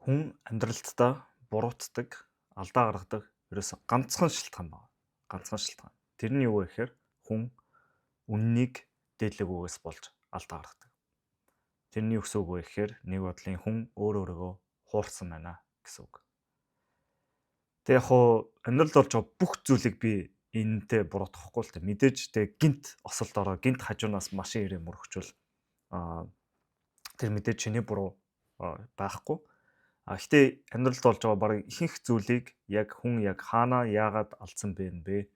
Хүн амьдралдаа буруутдаг, алдаа гаргадаг ерөөсө ганцхан шалтгаан байна. Ганцхан шалтгаан. Тэр нь юу вэ гэхээр хүн үннийг дээдлэгүйгээс болж алдаа гаргадаг. Тэрний юу гэсэн үг вэ гэхээр нэг бодлын хүн өөрөөгөө хуурсан байна гэсэн үг. Тэг яг хуу амьдралд болж байгаа бүх зүйлийг би энэтэй буруутгахгүй л тэ мэдээж тэг гинт осолд ороо гинт хажуунаас машин ирээ мөрөгчвөл аа тэр мэдээж чиний буруу байхгүй. Гэхдээ амьдралд болж байгаа бараг ихэнх зүйлийг яг хүн яг хаанаа яагаад алдсан бэ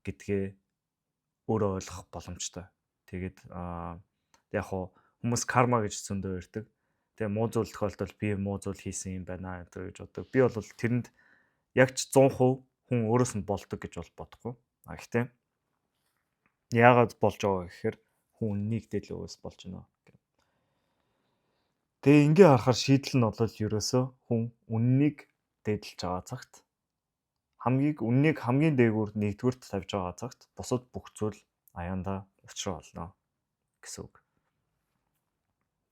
гэдгээ өөрөө ойлгох боломжтой. Тэгээд яг хуу хүмүүс карма гэж зөндөө ярьдаг. Тэгээ муу зүйл тохиолдолд би муу зүйл хийсэн юм байна гэж боддог. Би бол тэрэнд яг ч 100% хүн өөрөөс нь болдог гэж бол бодохгүй. Гэхдээ яагаад болж байгаа гэхээр хүн үннийг дээдлэгээс болж байна. Тэгээ ингээ харахаар шийдэл нь бол ерөөсөө хүн үннийг дээдлж байгаа цагт үннийг хамгийн дээгүүр нэгдүгüрт тавьж байгаа цагт бусад бүх зүйл аяанда учраа болно гэсэн үг.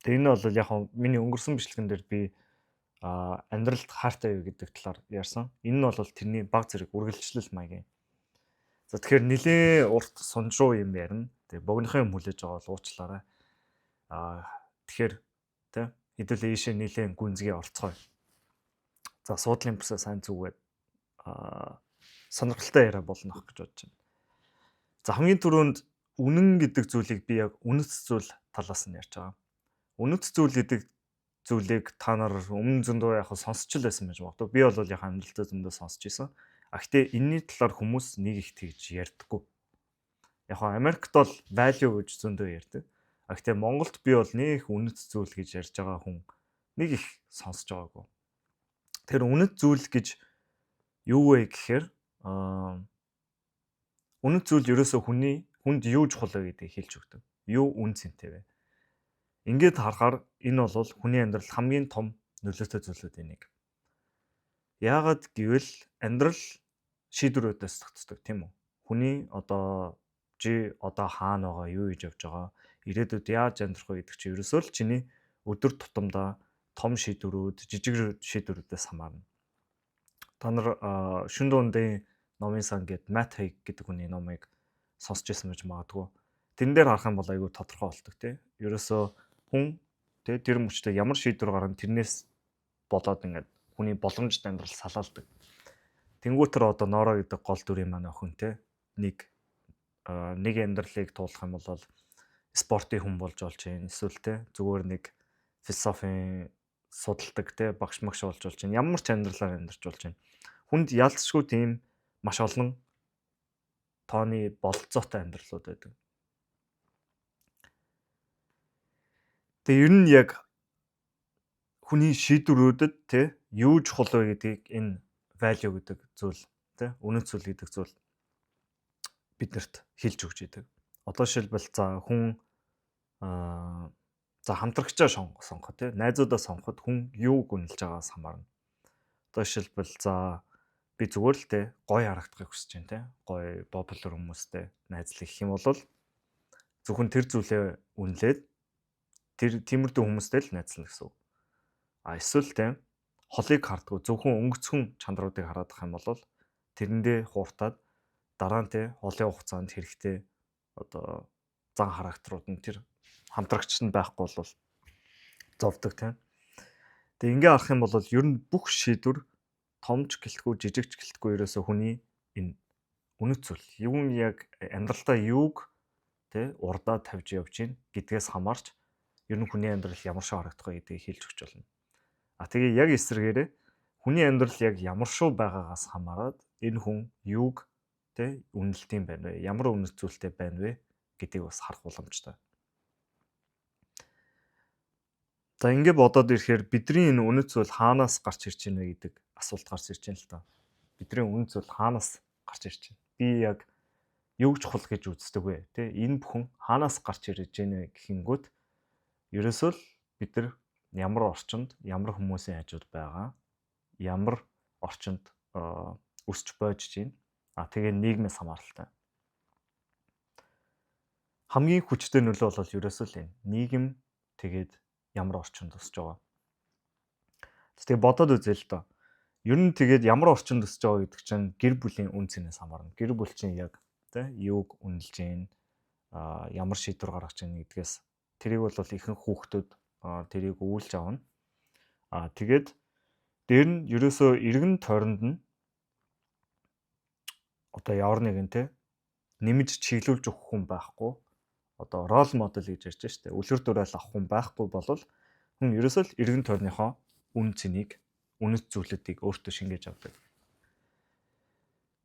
Тэгээ энэ бол яг миний өнгөрсөн бичлэгэн дээр би амьдралд хайртай юу гэдэг талаар ярьсан. Энэ нь бол тэрний баг зэрэг үргэлжлэл маягийн. За тэгэхээр нилээн урт сунжруу юм ярина. Тэгээ богинохын юм хүлээж байгаа бол уучлаарай. Тэгэхээр тэ хэдүүлээ ийшээ нилээн гүнзгий орцгоё. За суудлын бүсээ сайн зүгээд сонирхолтой яриа болно гэж бодож байна. За хамгийн түрүүнд үнэн гэдэг зүйлийг би яг үнэт зүйл талаас нь ярьж байгаа. Үнэт зүйл гэдэг зүйлийг та нар өмнө зөндөө яг сонсч л байсан байж магадгүй. Би бол яг амьдралдаа зөндөө сонсч байсан. Гэхдээ энэний талаар хүмүүс нэг их тэгж ярьдаггүй. Яг Америкт бол value гэж зөндөө ярьдаг. Гэхдээ Монголд би бол нэг үнэт зүйл гэж ярьж байгаа хүн нэг их сонсч байгаагүй. Тэр үнэт зүйл гэж юу вэ гэхээр үнэт зүйл ерөөсөө хүнд юу чухал вэ гэдгийг хэлж өгдөг. Юу үн цэнтэй вэ? Ингээд харахаар энэ бол хүний амьдралд хамгийн том нөлөөтэй зүйлүүдийн нэг. Яагаад гэвэл амьдрал шийдвэрүүдээс тогтдог тийм үү? Хүний одоо хаана байгаа, юу хийж явж байгаа, ирээдүйд яаж амьдрах вэ гэдэг чинь ерөөсөө л чиний өдөр тутамдаа том шийдвэрүүд, жижиг шийдвэрүүдээс хамаарна. Та нар шүн дундын номын сан гэдэг Matt Haig гэдэг хүний номыг сонсч байсан байж магадгүй. Тэрэн дээр харах юм бол айгүй тодорхой болдог тийм. Ерөөсөө хүн тэр мөчтөө ямар шийдвэр гаргана тэрнээс болоод ингээд хүний боломжит амьдрал салаалдаг. Тэнгүүтэр одоо Нора гэдэг гол дүрийн маань охин те нэг амьдралыг туулах юм бол спортын хүн болж байна. Эсвэл те зүгээр нэг философийн судалдаг те багш магш болж байна. Ямар ч амьдралаар амьдарч болж байна. Хүнд ялцшгүй тийм маш олон тооны бололцоотой амьдралууд байдаг. Тэгээ ер нь яг хүний шийдвэрүүдэд те юу чухал вэ гэдгийг энэ value гэдэг зүйл те үнэт зүйл гэдэг зүйл биднэрт хэлж өгч идэг. Одоо жишээлбэл за хүн хамтрагчаа сонгоход те найзуудаа сонгоход хүн юуг үнэлж байгаагаас хамаарна. Одоо жишээлбэл за би зүгээр л те гоё харагдахыг хүсэж байна те гоё популяр хүмүүстэй найзлах гэх юм бол зөвхөн тэр зүйлээ үнэлээд тэр тиймэрдүү хүмүүстэй л найзлах гэсэн үг. Эсвэл те холыг хардгуу зөвхөн өнгөцхөн чанаруудыг хараад ах юм бол тэрэндээ хууртаад дараа нь те холын хугацаанд хэрэгтэй одоо зан характерууд нь тэр хамтрагчд нь байхгүй бол зовдөг те. Тэгээ ингээ харах юм бол ер нь бүх шийдвэр томч гэлтгүй жижигч гэлтгүй ерөөсө хүний энэ үнэт зүйл. Юу нь яг амьдралдаа юуг те урдаа тавьж явж гин гэдгээс хамаарч ер нь хүний амьдрал ямар шиг харагдах вэ гэдгийг хэлж өгч болно. Тэгээ яг эсрэгээрээ хүний амьдрал яг ямар шүү байгаагаас хамаарат энэ хүн юуг те үнэлт юм байна вэ? Ямар үнэт зүйлтэй байна вэ гэдгийг бас харах боломжтой. За ингэ бодоод ирэхээр бидний энэ үнэт зүйл хаанаас гарч ирж байна вэ гэдэг асуулт гарч ирж байна л та. Бидний үнэт зүйл хаанаас гарч ирж байна? Би яг юуг чухал гэж үздэг вэ? Тэ энэ бүхэн хаанаас гарч ирж байна гэхингүүт ерөөсөө л бид нар ямар орчинд ямар хүмүүсийн хажууд байгаа, ямар орчинд өсч бойж байна. Тэгээ нийгмээс хамааралтай. Хамгийн хүчтэй нөлөө бол ерөөсөө л энэ нийгэм тэгээд ямар орчинд өсч байгаа. Тэгээ бодоод үзье л доо. Ер нь тэгээд ямар орчинд өсөж байгаа гэдэг чинь гэр бүлийн үн цэнээс хамаарна. Гэр бүл чинь яг юуг үнэлж гин ямар шийдвэр гаргаж гин гэдгээс тэрийг бол ихэнх хүүхдүүд тэрийг үүлж авна. Тэгээд дээр нь ерөөсөө эргэн тойронд нь одоо ямар нэгэн нэмж чиглүүлж өгөх хүн байхгүй. Одоо рол модель гэж ярьж штэ. Үлгэр дуурайл авах хүн байхгүй болол хүн ерөөсөө л эргэн тойрныхоо үн цэнийг үнэт зүйлүүдийг өөртөө шингээж авдаг.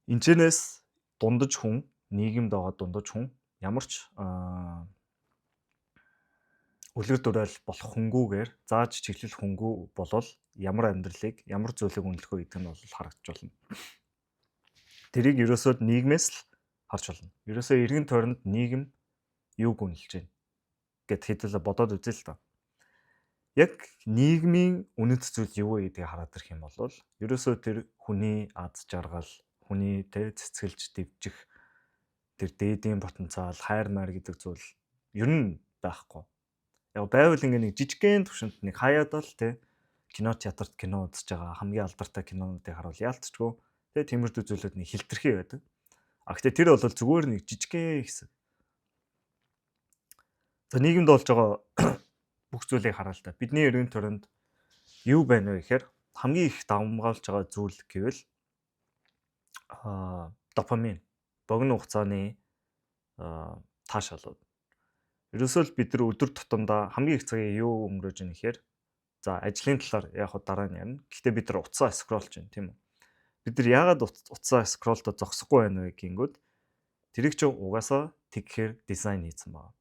Энэчнээс дундаж хүн нийгэмд байгаа дундаж хүн ямар ч үлгэр дуурайл болох хөнгүүгээр зааж чиглэл хөнгүү болол ямар амьдралыг ямар зүйлийг үнэлэх вэ гэдэг нь бол харагдаж болно. Тэрийг ерөөсөө нийгмээс л харж болно. Ерөөсөө эргэн тойронд нийгэм юуг үнэлж байна гэд хэдүүлээ бодоод үзье л доо. Яг нийгмийн үнэт зүйл юу вэ гэдгийг хараад ирэх юм бол ерөөсөө тэр хүний аз жаргал, хүний цэцгэлж дэвжих тэр дээдийн потенциал, хайр майр гэдэг зүйл ер нь байхгүй. Яг байвал ингээ нэг жижигхэн төвшөнд нэг хаяад л кино театрт кино үзэж байгаа хамгийн алдартай кинонуудыг харуул яалтчгүй тиймэрхүү зүйлүүд нэг хилтерхий байдаг. Гэхдээ тэр бол зүгээр нэг жижигхэн хэсэг. За нийгэмд болж байгаа бүх зүйлийг хараа л та. Бидний эргэн тойронд юу байна вэ гэхээр хамгийн их давмгаалж байгаа зүйл гэвэл допамин, богино хугацааны таашаалууд. Ерөөсөө л бид нар өдөр тутамдаа хамгийн их цагийг юу өнгөрөөж байгаа нэхээр за ажлын талаар яг дараа нь ярина. Гэхдээ бид нар утсаа скролж байна тийм үү? Бид нар яагаад утсаа скролдод зогсохгүй байна вэ гингүүд тэрийг ч угаасаа тэгхээр дизайн хийсэн байна.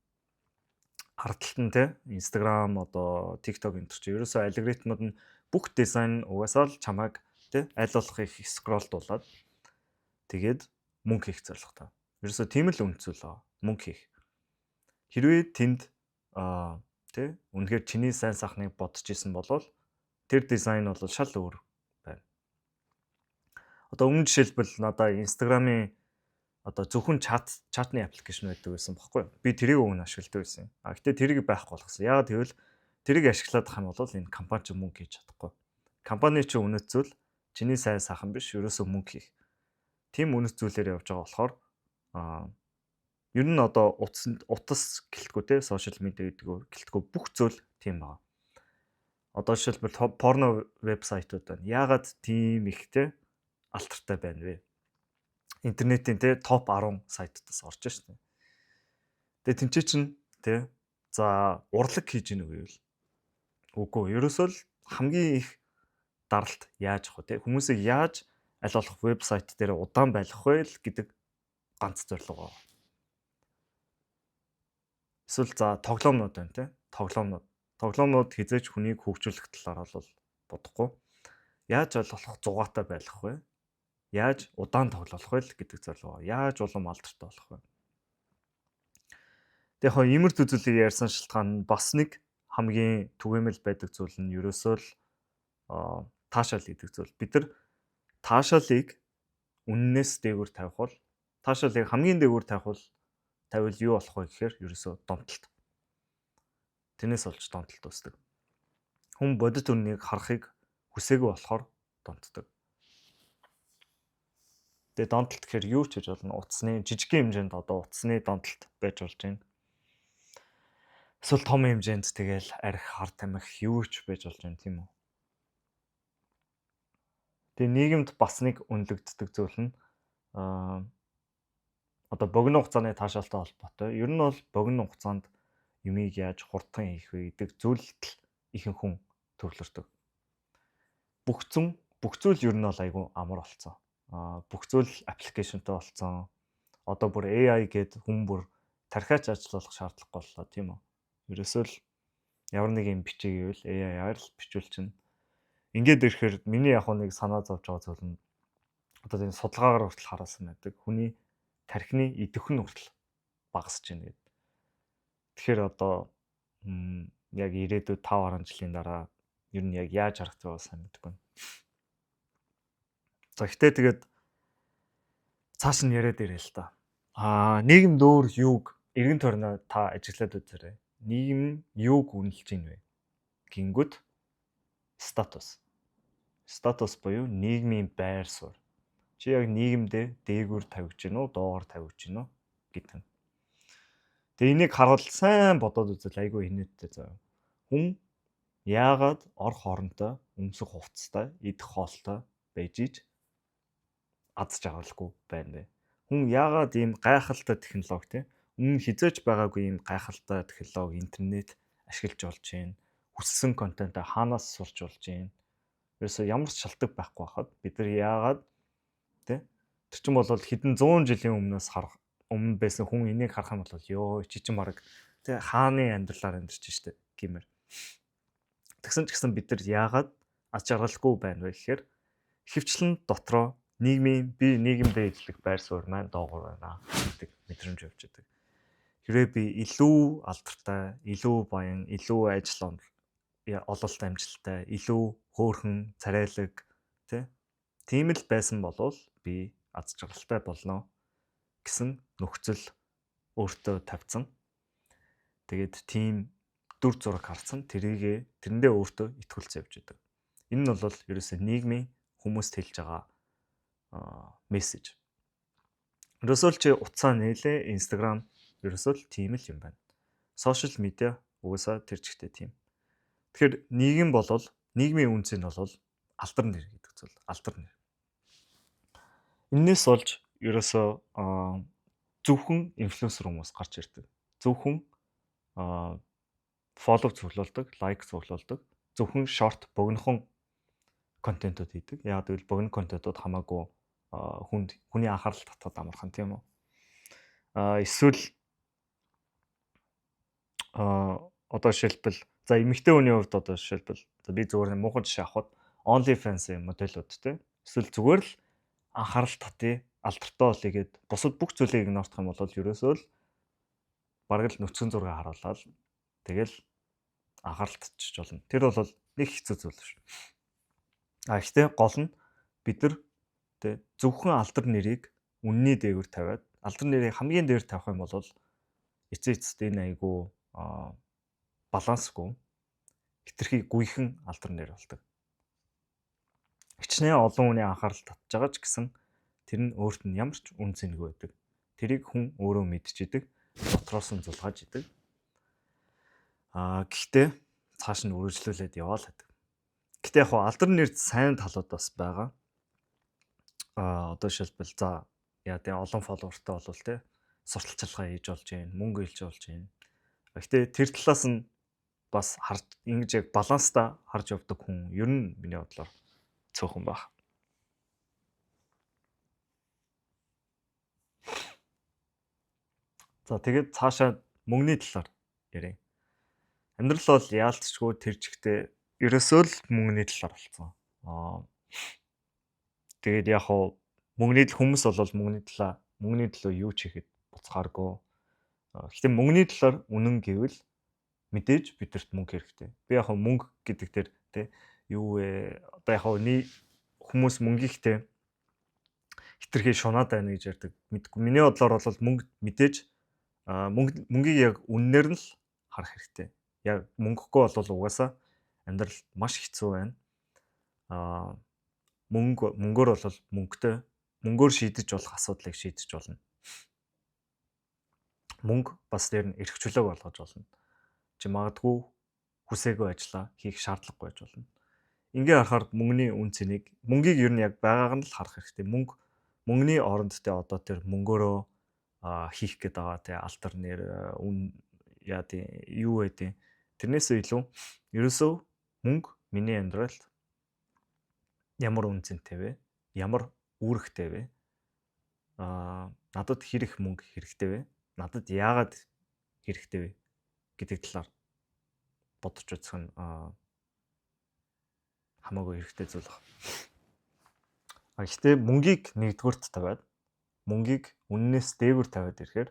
Харталт нь Instagram одоо TikTok энэ ч ерөөсөө алгоритмууд нь бүх дизайн угаасаа л чамайг аль болох их скролдуулаад тэгээд мөнгө хийх зорилготой. Ерөөсөө тийм л үнцүүл байгаа. Мөнгө хийх. Хэрвээ тэнд үнэхээр чиний сайн сайхныг бодож исэн бол тэр дизайн бол шал өөр байна. Одоо өмнө жишээлбэл надаа Instagram-ийн одоо зөвхөн чатны аппликейшн байдаг байсан байхгүй юу? Би тэрийг өмнө ашигладаг байсан. Гэтээ тэрийг байхгүй болгосон. Яагаад гэвэл тэрийг ашиглаад хам бол энэ компани ч мөнгө хийж чадахгүй. Компани ч үнэт зүйл чиний сайн сайхан биш, ерөөсөө мөнгө хийх. Тим үнэт зүйлээр явж байгаа болохоор ер нь одоо утас гэлтгүү сошиал медиа гэдэг гэлтгүү бүх зүйл тийм байна. Одоо жишээлбэл порно вебсайтууд байна. Яагаад тийм их алтартай байна вэ? Интернетийн топ 10 сайтаас орж штэ. Тэгээ тэнцээ чинь за урлаг хийж гэнэ үгүй. Үгүй ерөөсөө л хамгийн их даралт яаж авах вэ? Хүмүүсийг яаж аль болох вебсайт дээр удаан байлгах вэ гэдэг ганц зорилго байна. Эсвэл за тоглоомнууд байна Тоглоомнууд хизээч хүнийг хөгжүүлэх талаар бол бодохгүй. Яаж аль болох зугаатай байлгах вэ? Яаж удаан тоглох вэ гэдэг зорилго. Яаж улам алдартай болох вэ? Тэгэхээр иймэрхүү зүйлийг ярьсан шалтгаан нь бас нэг хамгийн түгээмэл байдаг зүйл нь ерөөсөө л таашаал гэдэг зүйл. Бид нар таашаалыг үннээс дээгүүр тавих бол таашаалыг хамгийн дээгүүр тавил юу болох вэ гэхээр ерөөсөө донтолт. Тэрнээс олж донтолт үүсдэг. Хүн бодит үннийг харахыг хүсээгүй болохоор донтдог. Тэгээ донтолт гэхээр юу ч гэж болно. Утасны жижигхэн хэмжээнд одоо утасны донтолт байж болж байна. Эсвэл том хэмжээнд тэгэл арх хар тамхи юу ч байж болж байна тийм үү. Тэгээ нийгэмд бас нэг үнэлэгддэг зүйл нь одоо богино хугацааны таашаалтай холбоотой. Ер нь бол богино хугацаанд юмыг яаж хурдан хийх вэ гэдэг зүйлд ихэнх хүн төвлөрдөг. Бүх зүйл ер нь бол айгүй амар болцсон. Бүх зүйл аппликейшнтэй болцсон. Одоо бүр AI гээд хүн бүр тархиач ажиллах шаардлагагүй боллоо тийм үү. Ерөөсөө л ямар нэг юм бичээгээл AI-аар л бичүүл чинь. Ингээд ирэхээр миний яг нэг санаа зовж байгаа зүйл нь одоо энэ судалгаагаар хүртэл хараасан байдаг. Хүний тархины идэвхэн хүртэл багасж байна гэдэг. Тэгэхээр одоо яг ирээдүйд 5-10 жилийн дараа ер нь яг яаж харагдах вэ сайн мэдгүй байна. За гэхдээ тэгээд цааш нь яриад ирээ л та. Нийгэмд өөр юуг эргэн тойрноо та ажиглаад үзээрэй. Нийгэм юуг үнэлж байна вэ? Гингүүд статус. Статус буюу нийгмийн байр суурь. Чи яг нийгэмдээ дээгүүр тавьж гин үү, доогоор тавьж гин үү гэдэг нь. Тэгээ энийг харвал сайн бодоод үзэл айгүй инээдтэй заяа. Хүн яагаад ор хоронтой өмсөх хувцастай, идэх хоолтой байж иж аз жаргалгүй байна вэ? Хүн яагаад ийм гайхалтай технологи те өмнө хизээч байгаагүй ийм гайхалтай технологи интернет ашиглаж болж байна. Хүссэн контентоо хаанаас сурч болж байна. Ерөөсөө ямар ч шалтгаан байхгүй хахад бид нар яагаад те тэр чинь бол хэдэн 100 жилийн өмнө байсан хүн энийг харах юм бол ёо чи чинь баг те хааны амьдралаар амьдарч штэ гэмээр. Тэгсэн ч гэсэн бид нар яагаад аз жаргалгүй байна вэ гэхээр хөвчлэн дотроо нийгмийн би нийгэмдээ ижлэх байр суурь маань доогуур байна гэдэг мэдрэмж явж байдаг. Хэрвээ би илүү алдартай, илүү баян, илүү ажил ололт амжилттай, илүү хөөрхөн, царайлаг тийм л байсан болвол би аз жаргалтай болно гэсэн нөхцөл өөртөө тавьсан. Тэгээд тийм дүр зураг харсан тэрэндээ өөртөө итгүүлж явж байдаг. Энэ нь бол ерөөсөө нийгмийн хүмүүст хэлж байгаа мессеж. Ерөөсөө чи утсаа нээлээ Instagram ерөөсөө л тийм л юм байна. Сошиал медиа угаасаа тэр чигтээ тийм. Тэгэхээр нийгэм болол нийгмийн үнц нь бол алдар нэр гэдэг зүйл. Алдар нэр. Эннээс олж ерөөсөө зөвхөн инфлюенсер хүмүүс гарч ирдэг. Зөвхөн фоллоу цуглуулдаг, лайк цуглуулдаг. Зөвхөн шорт богинохон контентууд хийдэг. Яг гэвэл богино контентууд хамаагүй хүний анхаарал татвад амархан тийм үү. Эсвэл одоо жишээлбэл за эмэгтэй хүний хувьд одоо жишээлбэл би зүгээр муухан жишээ авахад OnlyFans модельүүд тийм. Эсвэл зүгээр л анхаарал татъя, алдартай болъё гэд бусад бүх зүйлийг игнордох юм бол ерөөсөө л бараг л нүцгэн зураг харуулаад тэгэл анхаарал татчих болно. Тэр бол нэг хэцүү зүйл шүү. Гэхдээ гол нь бид нар зөвхөн алдар нэрийг үнний дээгүүр тавиад алдар нэрийг хамгийн дээр тавих юм бол эцээцтэй энэ айгу балансгүй хитрхи гүйхэн алдар нэр болдог. Хичнээн олон хүний анхаарал татж байгаа ч гэсэн тэр нь өөрт нь ямар ч үн цэнэгүй байдаг. Тэрийг хүн өөрөө мэдчихэдэг, дотроос нь зулгааж идэг. Гэхдээ цааш нь үргэлжлүүлээд яваал гэдэг. Гэхдээ яг алдар нэрд сайн талууд бас байгаа. Одоо жишээлбэл за яа тий олон фолловертой болвол тий сурталчилгаа хийж болж байна, мөнгө илж болж байна. Гэхдээ тэр талаас нь бас харж ингэж яг баланстаа харж явдаг хүн ер нь миний бодлоор цөөхөн баг. За тэгээд цаашаа мөнгөний талаар ярив. Амьдрал бол яалтчгүй тэр чигтээ ерөөсөө л мөнгөний талаар болцсон. Тэгээд яг хуу мөнгөний хүмүүс бол мөнгөний төлөө юу ч хийхэд буцхааргүй. Гэхдээ мөнгөний талаар үнэн гэвэл мэдээж бидэрт мөнгө хэрэгтэй. Би яг мөнгө гэдэг дээр тий юу вэ? Одоо яг хүмүүс мөнгөийхтэй хитрхи шунаад байна гэж ярьдаг. Миний бодлоор бол мөнгө мэдээж мөнгийг яг үннээр нь л харах хэрэгтэй. Яг мөнгөгүй бол угаасаа амьдрал маш хэцүү байна. Мөнгөөр бол мөнгөөр шийдэж болох асуудлыг шийдэж болно. Мөнгө бас дээр нь эрх чөлөөг болгож болно. Чи магадгүй хүсээгүй ажиллаа хийх шаардлагагүй байж болно. Ингээ харахаар мөнгөний үн цэнийг мөнгийг ер нь яг байгааг нь л харах хэрэгтэй. Мөнгөний оронд тэ одоо тэр мөнгөөрөө хийх гээд байгаа тэ алдар нэр яа тий юу вэ тий тэрнээсээ илүү ерөөсөө мөнгө миний амьдралд ямар үн цэнтэй вэ? Ямар үүрэгтэй вэ? Надад хэрэг мөнгө хэрэгтэй вэ? Надад яагаад хэрэгтэй вэ гэдэг талаар бодож үзэх нь хамаагүй хэрэгтэй зүйл байна. Гэхдээ мөнгийг нэгдүгüрт тавиад мөнгийг үннээс дээгүүр тавиад ирэхээр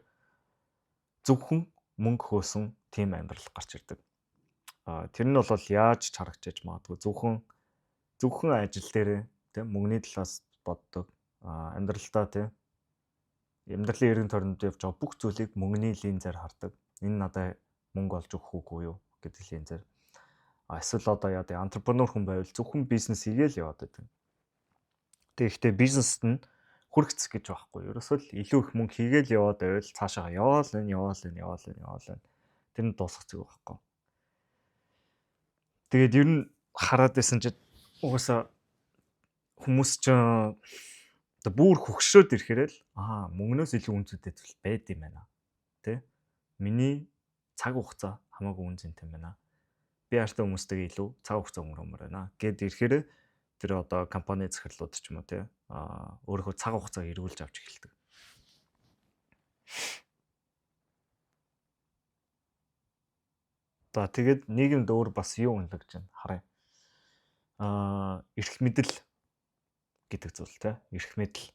зөвхөн мөнгө хөөсөн тийм амьдрал гарч ирдэг. Тэр нь бол яаж харагдаж магадгүй зөвхөн ажил дээр тийм мөнгөний талаас боддог. Амьдралдаа тийм амьдралын эргэн тойронд явж байгаа бүх зүйлийг мөнгөний линзээр хардаг. Энэ надад мөнгө олж өгөх үгүй юу гэдэг линзээр. Эсвэл одоо яа гэдэг антрепренер хүн байвал зөвхөн бизнес хийгээл яваад байдаг. Тэгэхдээ бизнест нь хүргэц гэж байхгүй. Ерөөсөө л илүү их мөнгө хийгээл яваад байвал цаашаа яваал энэ. Тэр нь дуусах зүйл байхгүй. Тэгээд ер нь хараад байсан чинь угаасаа хүмүүс ч одоо бүр хөгшрөөд ирэхээр л мөнгнөөс илүү үнэтэй зүйл байд юм байна. Тэ? Миний цаг хугацаа хамаагүй үнэтэй юм байна. Би артай хүмүүстэйгээ илүү цаг хугацаа өнгөрөмөр байна. Гэт ирэхээр тэр одоо компани захирлууд ч юм уу те өөрийнхөө цаг хугацааг эргүүлж авч эхэлдэг. За тэгээд нийгэмд өөр бас юу үнэлж байна харъя. Эрх мэдэл гэдэг зүйл те. Эрх мэдэл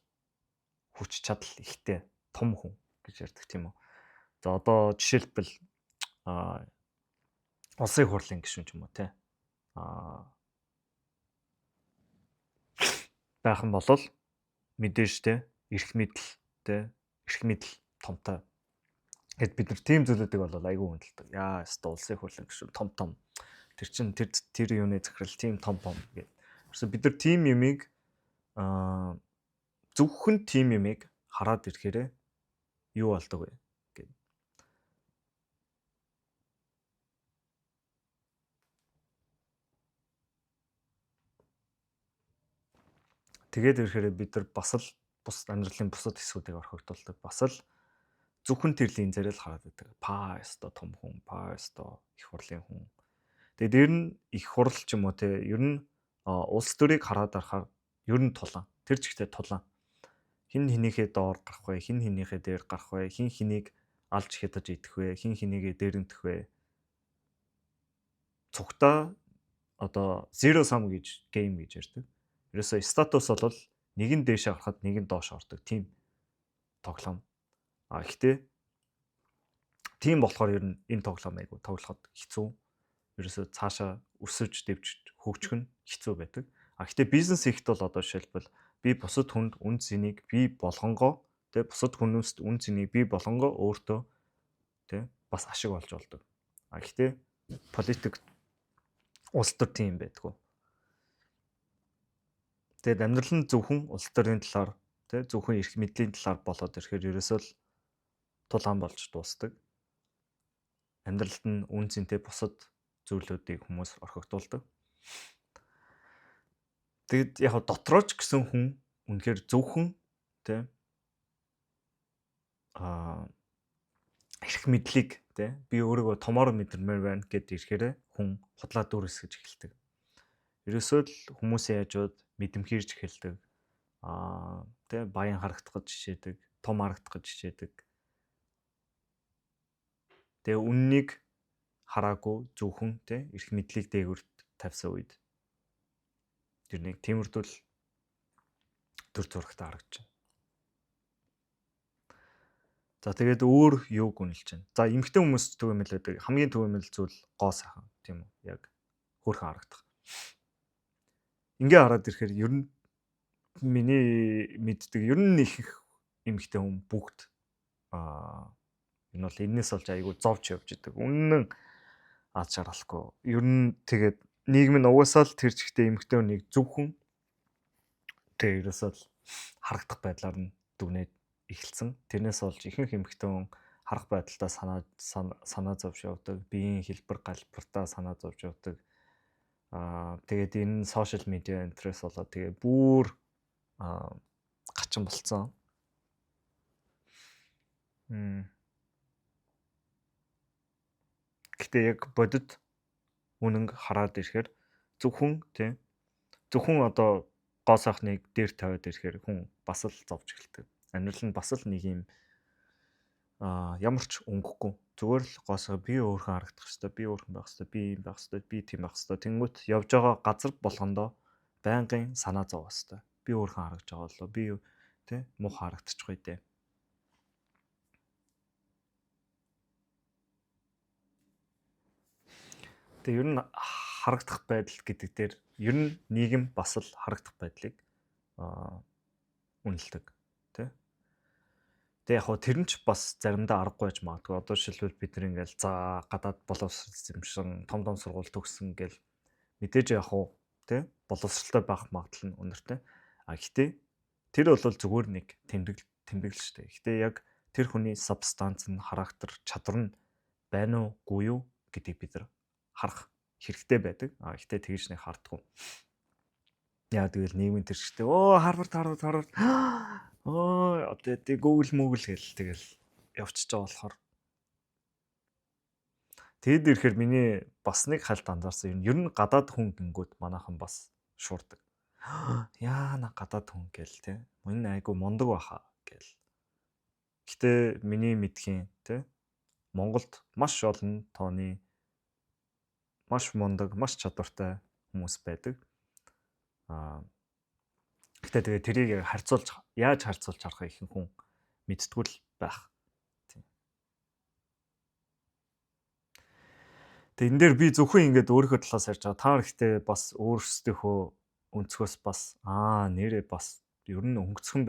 хүч чадал ихтэй том хүн гэж ярьдаг тийм үү. За одоо жишээлбэл улсын хурлын гишүүн ч юм уу те. Байхан болол мэдээж те эрх мэдэл томтой. Гэт бид нар тийм зүйлүүдийг бол айгүй хүндэлдэг. Яа, улсын хурлын гишүүн том. Тэр чин тэр юуны захирал тийм том гэдэг. Ерөөсө бид нар тийм юмыг зөвхөн тийм юмыг хараад ирэхээр юу болдог вэ гэдэг. Тэгээд ирэхээр бид нар бас л бус амьдралын бусад хэсгүүдийг орхигдуулдаг. Бас л зөвхөн тэр линзээр л хараад байдаг. Өстой том хүн, өстой их хурлын хүн. Тэгээд ер нь их хурл ч юм уу те ер нь улс төрийг хараад арахаар ер нь тулаан. Тэр чигтээ тулаан. Хин хинийхээ доор гарах вэ? Хин хинийхээ дээр гарах вэ? Хин хэнийг алж хятаж идэх вэ? Хин хинийгээ дээрэмдэх вэ? Цугтаа одоо zero sum гэж гейм гэж ярьдаг. Ерөөсөө статус бол нэг нь дээшээ гарахад нэг нь доош ордог тийм тоглоом. Гэхдээ тийм болохоор ер нь энэ тоглоомыг тоглоход хэцүү. Ерөөсөө цаашаа өсөж дэвж хөгжих нь хэцүү байдаг. Гэхдээ бизнес хийхэд бол одоо жишээлбэл би бусад хүнд үн цэнийг бий болгонгоо тэ бусад хүмүүст үн цэнийг бий болгонгоо өөртөө тэ бас ашиг болж болдог. Гэхдээ политик улс төр тийм байдгүй. Тэгээд амьдрал нь зөвхөн улс төрийн талаар тэ зөвхөн эрх мэдлийн талаар болоод ирэхээр ерөөсөө л тулаан болж дуусдаг. Амьдралд нь үн цэнтэй бусад зүйлүүдийг хүмүүс орхигдуулдаг. Тэгэд яг дотроо ч гэсэн хүн үнэхээр зөвхөн тэ эрх мэдлийг тэ би өөрийгөө томоор мэдэрмээр байна гэд ирэхээр хүн худлаа дүүрсгэж эхэлдэг. Ерөөсөө л хүмүүсийн яжууд мэдэмхийрж эхэлдэг. Тэ баян харагдах гэж хичээдэг, том харагдах гэж хичээдэг. Тэгээ үннийг хараагүй зөвхөн тэ эрх мэдлийг дээгүүрт тавьсан үед тэр нэг тиймэрдүүл төр зурагтай харагдаж байна. За тэгээд өөр юуг үнэлж байна. За эмэгтэй хүмүүс төвөмөл байдаг. Хамгийн төвөмөл зүйл гоо сайхан тийм үү? Яг хөөрхөн харагдах. Ингээ хараад ирэхээр ер нь миний мэддэг ер нь их эмэгтэй хүн бүгд энэ бол энэс олж айгүй зовж явж идэг. Үнэн аз жаргалахгүй. Ер нь тэгээд нийгэм нь угаасаа л тэр чигтээ эмэгтэй хүнийг зөвхөн тэр ерөөсөө л харагдах байдлаар нь дүгнээд эхэлсэн. Тэрнээс болж ихэнх эмэгтэй хүн харах байдалтай санаа зовж явдаг. Биеийн хэлбэр галбартаа санаа зовж явдаг. Тэгээд энэ сошиал медиа интерес болоод тэгээ бүр гачин болцсон. Гэтэ яг бодит үнэн хараад ирэхээр зөвхөн одоо гоо сайхныг дээр тавиад ирэхээр хүн бас л зовж эхэлдэг. Амьдрал нь бас л нэг юм ямар ч өнгөхгүй. Зүгээр л гоо сайхан би өөрхөн харагдах хэвээр, би өөрхөн байх хэвээр, би юм байх хэвээр, би тийм байх хэвээр. Тэнгүүт явж байгаа газар болгондоо байнгын санаа зовох хэвээр. Би өөрхөн харагдаж байгаа болоо. Би муухай харагдчих вэ дээ. Тэгээ ер нь харагдах байдал гэдэг дээр ер нь нийгэм бас л харагдах байдлыг үнэлдэг тий. Тэгээ яг хөө тэр нь ч бас заримдаа аргагүй байж магадгүй. Одоо жишээлбэл бид нэг ингээл за гадаад боловсрол эзэмшин том сургууль төгссөн гэл Мэдээж яг уу тий боловсралтай байх магадлал нь өнөртэй. Гэхдээ тэр бол зүгээр нэг тэмдэглэл шүү дээ. Гэхдээ яг тэр хүний субстанц нь, характер, чадвар нь байна уугүй юу гэдгийг бид нар харах хэрэгтэй байдаг. Гэхдээ тэгж нэг хардггүй. Яа тэгэл нийгмийн тэрштэй Харвард одоо Google Google гэл тэгэл явчихж байгаа болохоор тэгэд ирэхээр миний бас нэг хальт анзаарсан юм. Ер нь гадаад хүн гингүүд манайхан бас шуурдаг. Яана гадаад хүн гээл те. Энэ айгу мундаг баха гээл. Гэтэ миний мэдхийн те Монголд маш олон тооны маш мундаг, маш чадвартай хүмүүс байдаг. Гэтэ тэгээ тэрийг яаж харьцуулж харах ихэнх хүн мэдтгүй л байх. Тэгээ энэ дээр би зөвхөн ингэж өөрийнхөө талаас ярьж байгаа. Та ихтэй бас өөрсдийнхөө өнцгөөс бас нэрээ бас ер нь өнгөцхөн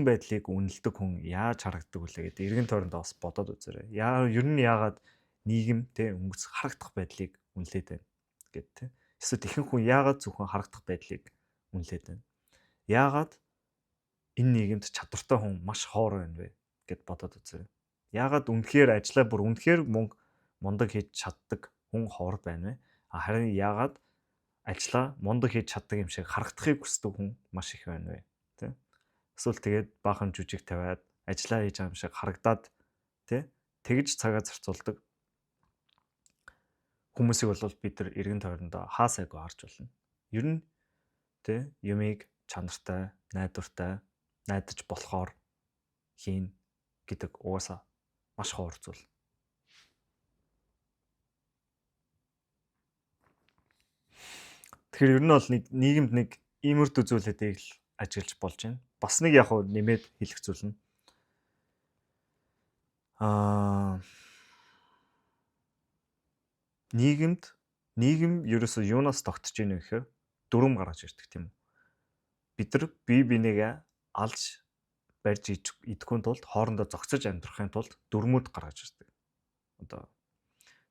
байдлыг үнэлдэг хүн яаж харагддаг вүлээ гэдэг эргэн тойрондоо бас бодоод үзээрэй. Ер нь яагаад нийгэм те өнгөц харагдах байдлыг үнэлээд байна гэд те. Эсвэл ихэнх хүн яагаад зөвхөн харагдах байдлыг үнэлээд байна. Яагаад энэ нийгэмд чадвартай хүн маш хоор байна вэ гэд бодоод үзээрэй. Яагаад үнэхээр ажиллаа бүр үнэхээр мундаг хийж чаддаг хүн хоор байна вэ? Харин яагаад ажиллаа мундаг хийж чаддаг юм шиг харагдахыг хүсдэг хүн маш их байна вэ? Тэ? Эсвэл тэгээд баахан жүжиг тавиад ажиллаа хийж байгаа юм шиг харагдаад тэ? Тэгж цагаа зарцуулдаг хүмүүсийг бол бид нар эргэн тойрондоо хаасайгүй харж болно. Ер нь тэ юмыг чанартай, найдвартай, найдаж болохоор хийн гэдэг угаасаа маш ховор зүйл. Тэгэхээр ер нь бол нийгэмд нэг иймэрхүү зүйлүүдийг л ажиглаж болж байна. Бас нэг яг нэмээд хэлэх зүйл нь нийгэм ерөөсөө юунаас тогтож ийнэ гэхээр дүрм гаргаж ирдэг тийм үү. Бид нар бие бинийгээ алж барьж идэхгүй тулд хоорондоо зогсож амьдрахын тулд дүрмүүд гаргаж ирдэг. Одоо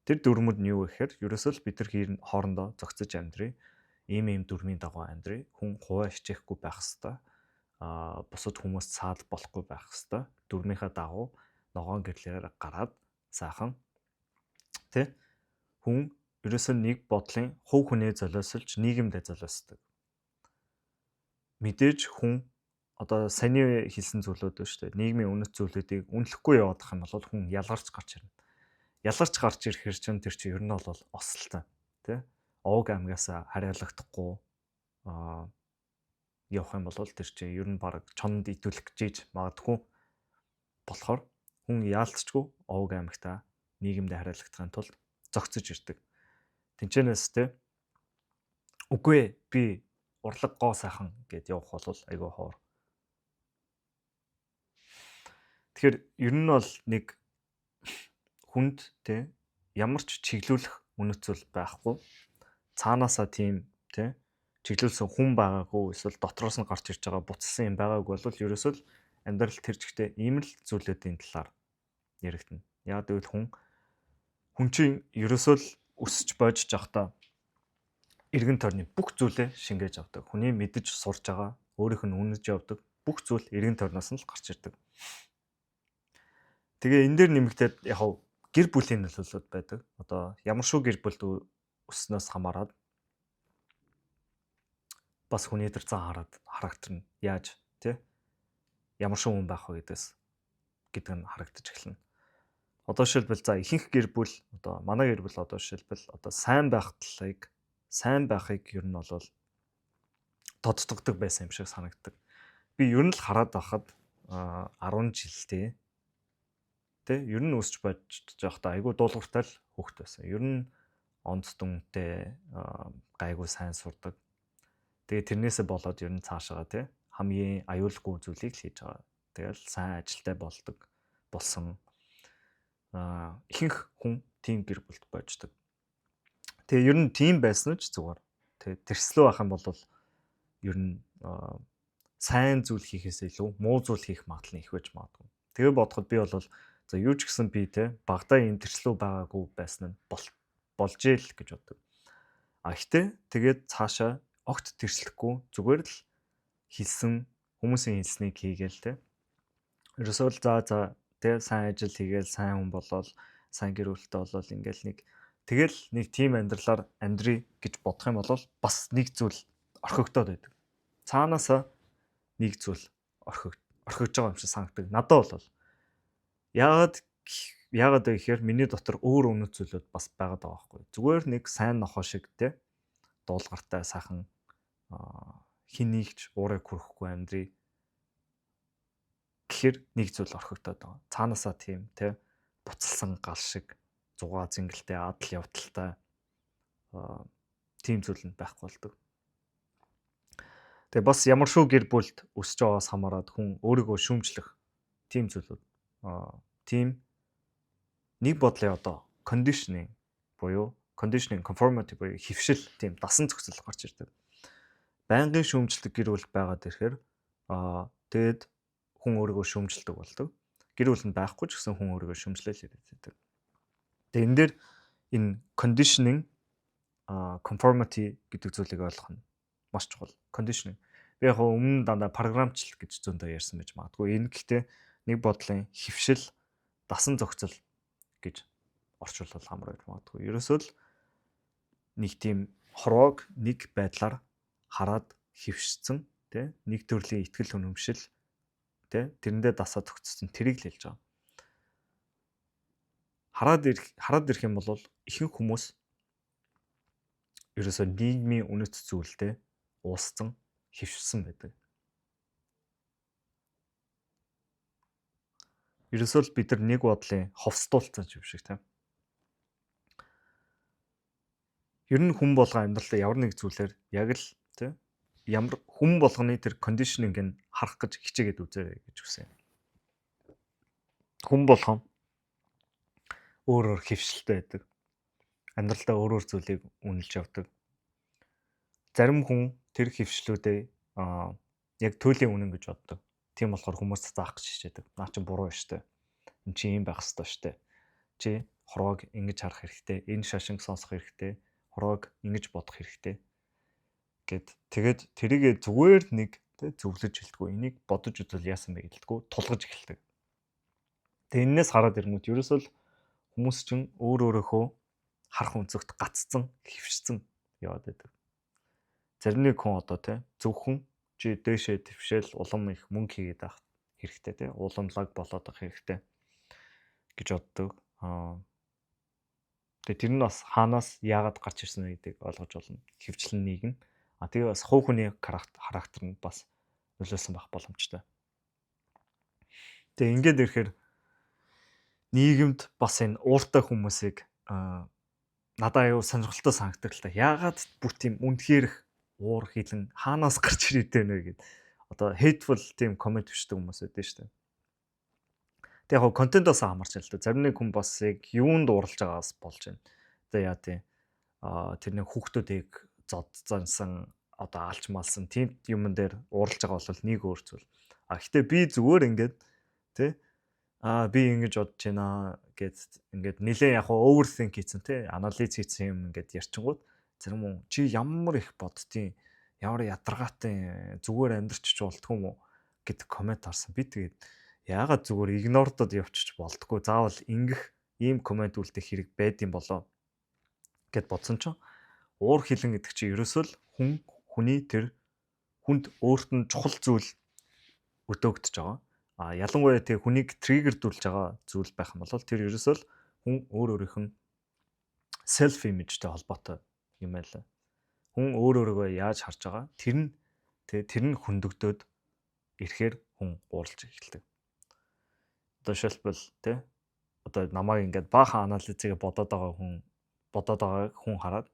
тэр дүрмүүд нь юу гэхээр ерөөсөө л бид нар хоорондоо зогсож амьдрий. Ийм дүрмийн дагуу амьдрий. Хүн хуваа хичээхгүй байх хэвээр. Бусад хүмүүс цаал болохгүй байх хэвээр. Дүрмийнхаа дагуу ногоон гэрлээр гараад сайхан тэ хүн ерөөсөө нэг бодлын хувь хүнээ золиослж нийгэмдээ золиосдог. Мэдээж хүн одоо саний хэлсэн зүйлүүд байна шүү дээ. Нийгмийн үнэт зүйлүүдийг үнэлэхгүй явах юм бол хүн ялгарч гарч ирнэ. Ялгарч гарч ирэхээр чинь тэр чинь ер нь бол осолтой тий. Овг амгаас хариалагдахгүй явах юм бол тэр чинь ер нь баг чонд идүүлэх гэж магадгүй болохоор хүн яалтчгүй овг амгтаа нийгэмдээ хариалагдахын тулд зогцож ирдэг. Тинчэнэс тий үгүй би урлаг гоо сайхан гэд явах бол айгүй хоор. Тэгэхээр ер нь бол нэг хүнд тий ямар ч чиглүүлэх үнэт зүйл байхгүй. Цаанаасаа тийм тий чиглүүлсэн хүн байгаагүй эсвэл дотроос нь гарч ирж байгаа буцсан юм байгаагүй бол ерөөсөө л амьдрал тэр чигтээ ийм л зүйлүүдийн талаар яригдана. Яг гэвэл хүн чинь ерөөсөө л өсөж бодож явахдаа эргэн тойрны бүх зүйлээ шингээж авдаг. Хүний мэдж сурж байгаа, өөрийнх нь үнэж явдаг бүх зүйл эргэн тойрноос нь л гарч ирдэг. Тэгээ энэ дээр нэмэгдээд яг гэр бүлийн нөлөөлөлт байдаг. Одоо ямар шүү гэр бүл өснөөс хамаарат бас хүний дээр зан характер нь яаж тий ямар шүү хүн байх вэ гэдэг нь харагдаж эхэлнэ. Одоо жишээлбэл ихэнх гэр бүл одоо манай гэр бүл одоо жишээлбэл одоо сайн байхыг ер нь бол тодтогдог байсан юм шиг санагддаг. Би ер нь л хараад байхад 10 жилдээ тий ер нь өсч бодож байхдаа айгүй дуулууртай л хүүхэд байсан. Ер нь онц дүнтэй гайгүй сайн сурдаг. Тэгээ тэрнээсээ болоод ер нь цаашаа тий хамгийн аюулгүй зүйлийг л хийж байгаа. Тэгэл сайн ажилтай болсон ихэнх хүн тийм гэр бүлд бойждаг. Тэгээ ер нь тийм байсан ч зүгээр. Тэгээ тэрслүү байх юм бол ер нь сайн зүйл хийхээс илүү муу зүйл хийх магадлал нь их байж магадгүй. Тэгээ бодоход би бол юу ч гэсэн би те багадаа ийм тэрслүү байгаагүй байсан нь болж ийл гэж боддог. Гэхдээ тэгээд цаашаа огт тэрслэхгүй зүгээр л хийсэн хүмүүсийн хэлснийг хийгээл те. Ерөөсөө л за те сайн ажил хийгээл сайн хүн болоод сайн гэр бүлтэй болоод ингээл тэгэл нэг тийм амьдралаар амьдрий гэж бодох юм бол бас нэг зүйл орхигдоод байдаг. Цаанаасаа нэг зүйл орхигдож байгаа юм шиг санагдаг. Надад бол яагаад вэ гэхээр миний дотор өөр үнэт зүйлүүд бас байгаад байгаа байхгүй. Зүгээр нэг сайн нохоо шиг те дуулгартай сайхан хинийгч уурыг хүрхгүй амьдрий гэхэр нэг зүйл орхигдоод байгаа. Цаанаасаа тийм те буцалсан гал шиг зугаа зингэлтэй адал явдалтай тийм зүйл нь байхгүй болдог. Тэгээ бас ямар шүү гэр бүлд өсөж байгаагаас хамаарат хүн өөрийгөө шүүмжлэх тийм зүйлүүд тийм нэг бодлын conditioning conformity буюу хөвшил тийм дасан зохицол гарч ирдэг. Байнгын шүүмжлэх гэр бүл байгаад ирэхээр тэгээд хүн өөрийгөө шүүмжилдэг болдог. Гэр бүл нь байхгүй ч гэсэн хүн өөрийгөө шүүмжлэл ирээд байдаг. Тэгээд энэ дээр энэ conditioning conformity гэдэг зүйлийг ойлгох нь маш чухал. Conditioning. Би яг өмнө дандаа програмчлалт гэж зөндөө ярьсан байж магадгүй. Энэ гэхдээ нэг бодлын хөвшил дасан зохицол гэж орчуулбал амар байж магадгүй. Ерөөсөө л нэг тийм хорвоог нэг байдлаар хараад хөвшсөн тий нэг төрлийн ихтгэл үнэмшил тий тэрэндээ дасаа зохицсон тэрийг л хэлж байгаа. Хараад ирэх юм бол ихэнх хүмүүс ерөөсөө нийгмийн үнэт зүйлтэй уусцсан хөвшсөн байдаг. Ерөөсөө л бид нар нэг бодлын ховсдуулсан юм шиг тийм. Ер нь хүн болгон амьдралдаа ямар нэг зүйлээр яг л тийм ямар хүн болгоны тэр conditioning нь харах гэж хичээгээд үзээрэй гэж үсэн. Хүн болгон өөр хөвшилтэй байдаг. Амьдралдаа өөр зүйлийг үнэлж явдаг. Зарим хүн тэр хөвшлүүдээ яг төлөлийн үнэн гэж боддог. Тийм болохоор хүмүүс заах гэж хичээдэг. Наа чи буруу штэ. Энд чи юм байх ёстой штэ. Чи хорвоог ингэж харах хэрэгтэй. Энэ шашинг сонсох хэрэгтэй. Хорвоог ингэж бодох хэрэгтэй. Тэгээд тэрийгэ зүгээр нэг зөвлөж хэлдэггүй. Энийг бодож үзвэл яасан бэ гэлдэггүй. Тулгаж эхэлдэг. Тэгээд энэс хараад ирэнгүүт ерөөсөө л хүмүүс чинь өөрөөхөө харах өнцөгт гаццсан, хөвшсөн яваад байдаг. Зарим нэг хүн зөвхөн чи дээшээ твшээл улам их мөнгө хийгээд байх хэрэгтэй уламлаг болоод байх хэрэгтэй гэж боддог. Тэгээ тэр нь бас хаанаас яагаад гарч ирсэн вэ гэдгийг ойлгож болно. Хөвчлэн нийгэм. Тэгээ бас хувь хүний характер нь бас нөлөөсөн байх боломжтой. Тэгээ ингээд ирэхээр нийгэмд бас энэ ууртай хүмүүсийг надад аюу сонирхолтой санагдаг л та. Яагаад бүр тийм үнэхээр уур хилэн хаанаас гарч ирээд байна вэ гэд hateful тийм коммент бичдэг хүмүүс байдаг шүү дээ. Тэг яг контентоос хамаарч байна л да. Зарим нэг хүн бас яг юунд уурлж байгаас болж байна. Яа тийм тэр нэг хүүхдүүдийг зодцсон алж малсан тийм юмн дээр уурлж байгаа бол нэг өөр зүйл. Гэхдээ би зүгээр ингээд тий би ингэж бодож байна гэд ингээд нэлээ яг overthink хийсэн тий анализ хийсэн юм ингээд ярьчингууд зарим хүн чи ямар их боддtiin ямар ядаргаатай зүгээр амьдрчиж болтгүй юм уу гэдэг комент харсан. Би тэгээд яагаад зүгээр игнордод явчих болтгүй заавал ингэх ийм комент үлдэх хэрэг байдсан болоо гэд бодсон чинь уур хилэн гэдэг чинь ерөөсөө л хүний тэр хүнд өөрт нь чухал зүйл өдөөгдөж байгаа. Ялангуяа тэг хүнийг триггердүүлж байгаа зүйл байх юм бол тэр ерөөсөө л хүн өөрийнх нь self imageтэй холбоотой юм байлаа. Хүн өөрийгөө яаж харж байгаа тэр нь хөндөгдөөд ирэхээр хүн уурлж эхэлдэг. Одоо шилбэл намайг ингээд баахан анализыг бодоод байгаа хүн хараад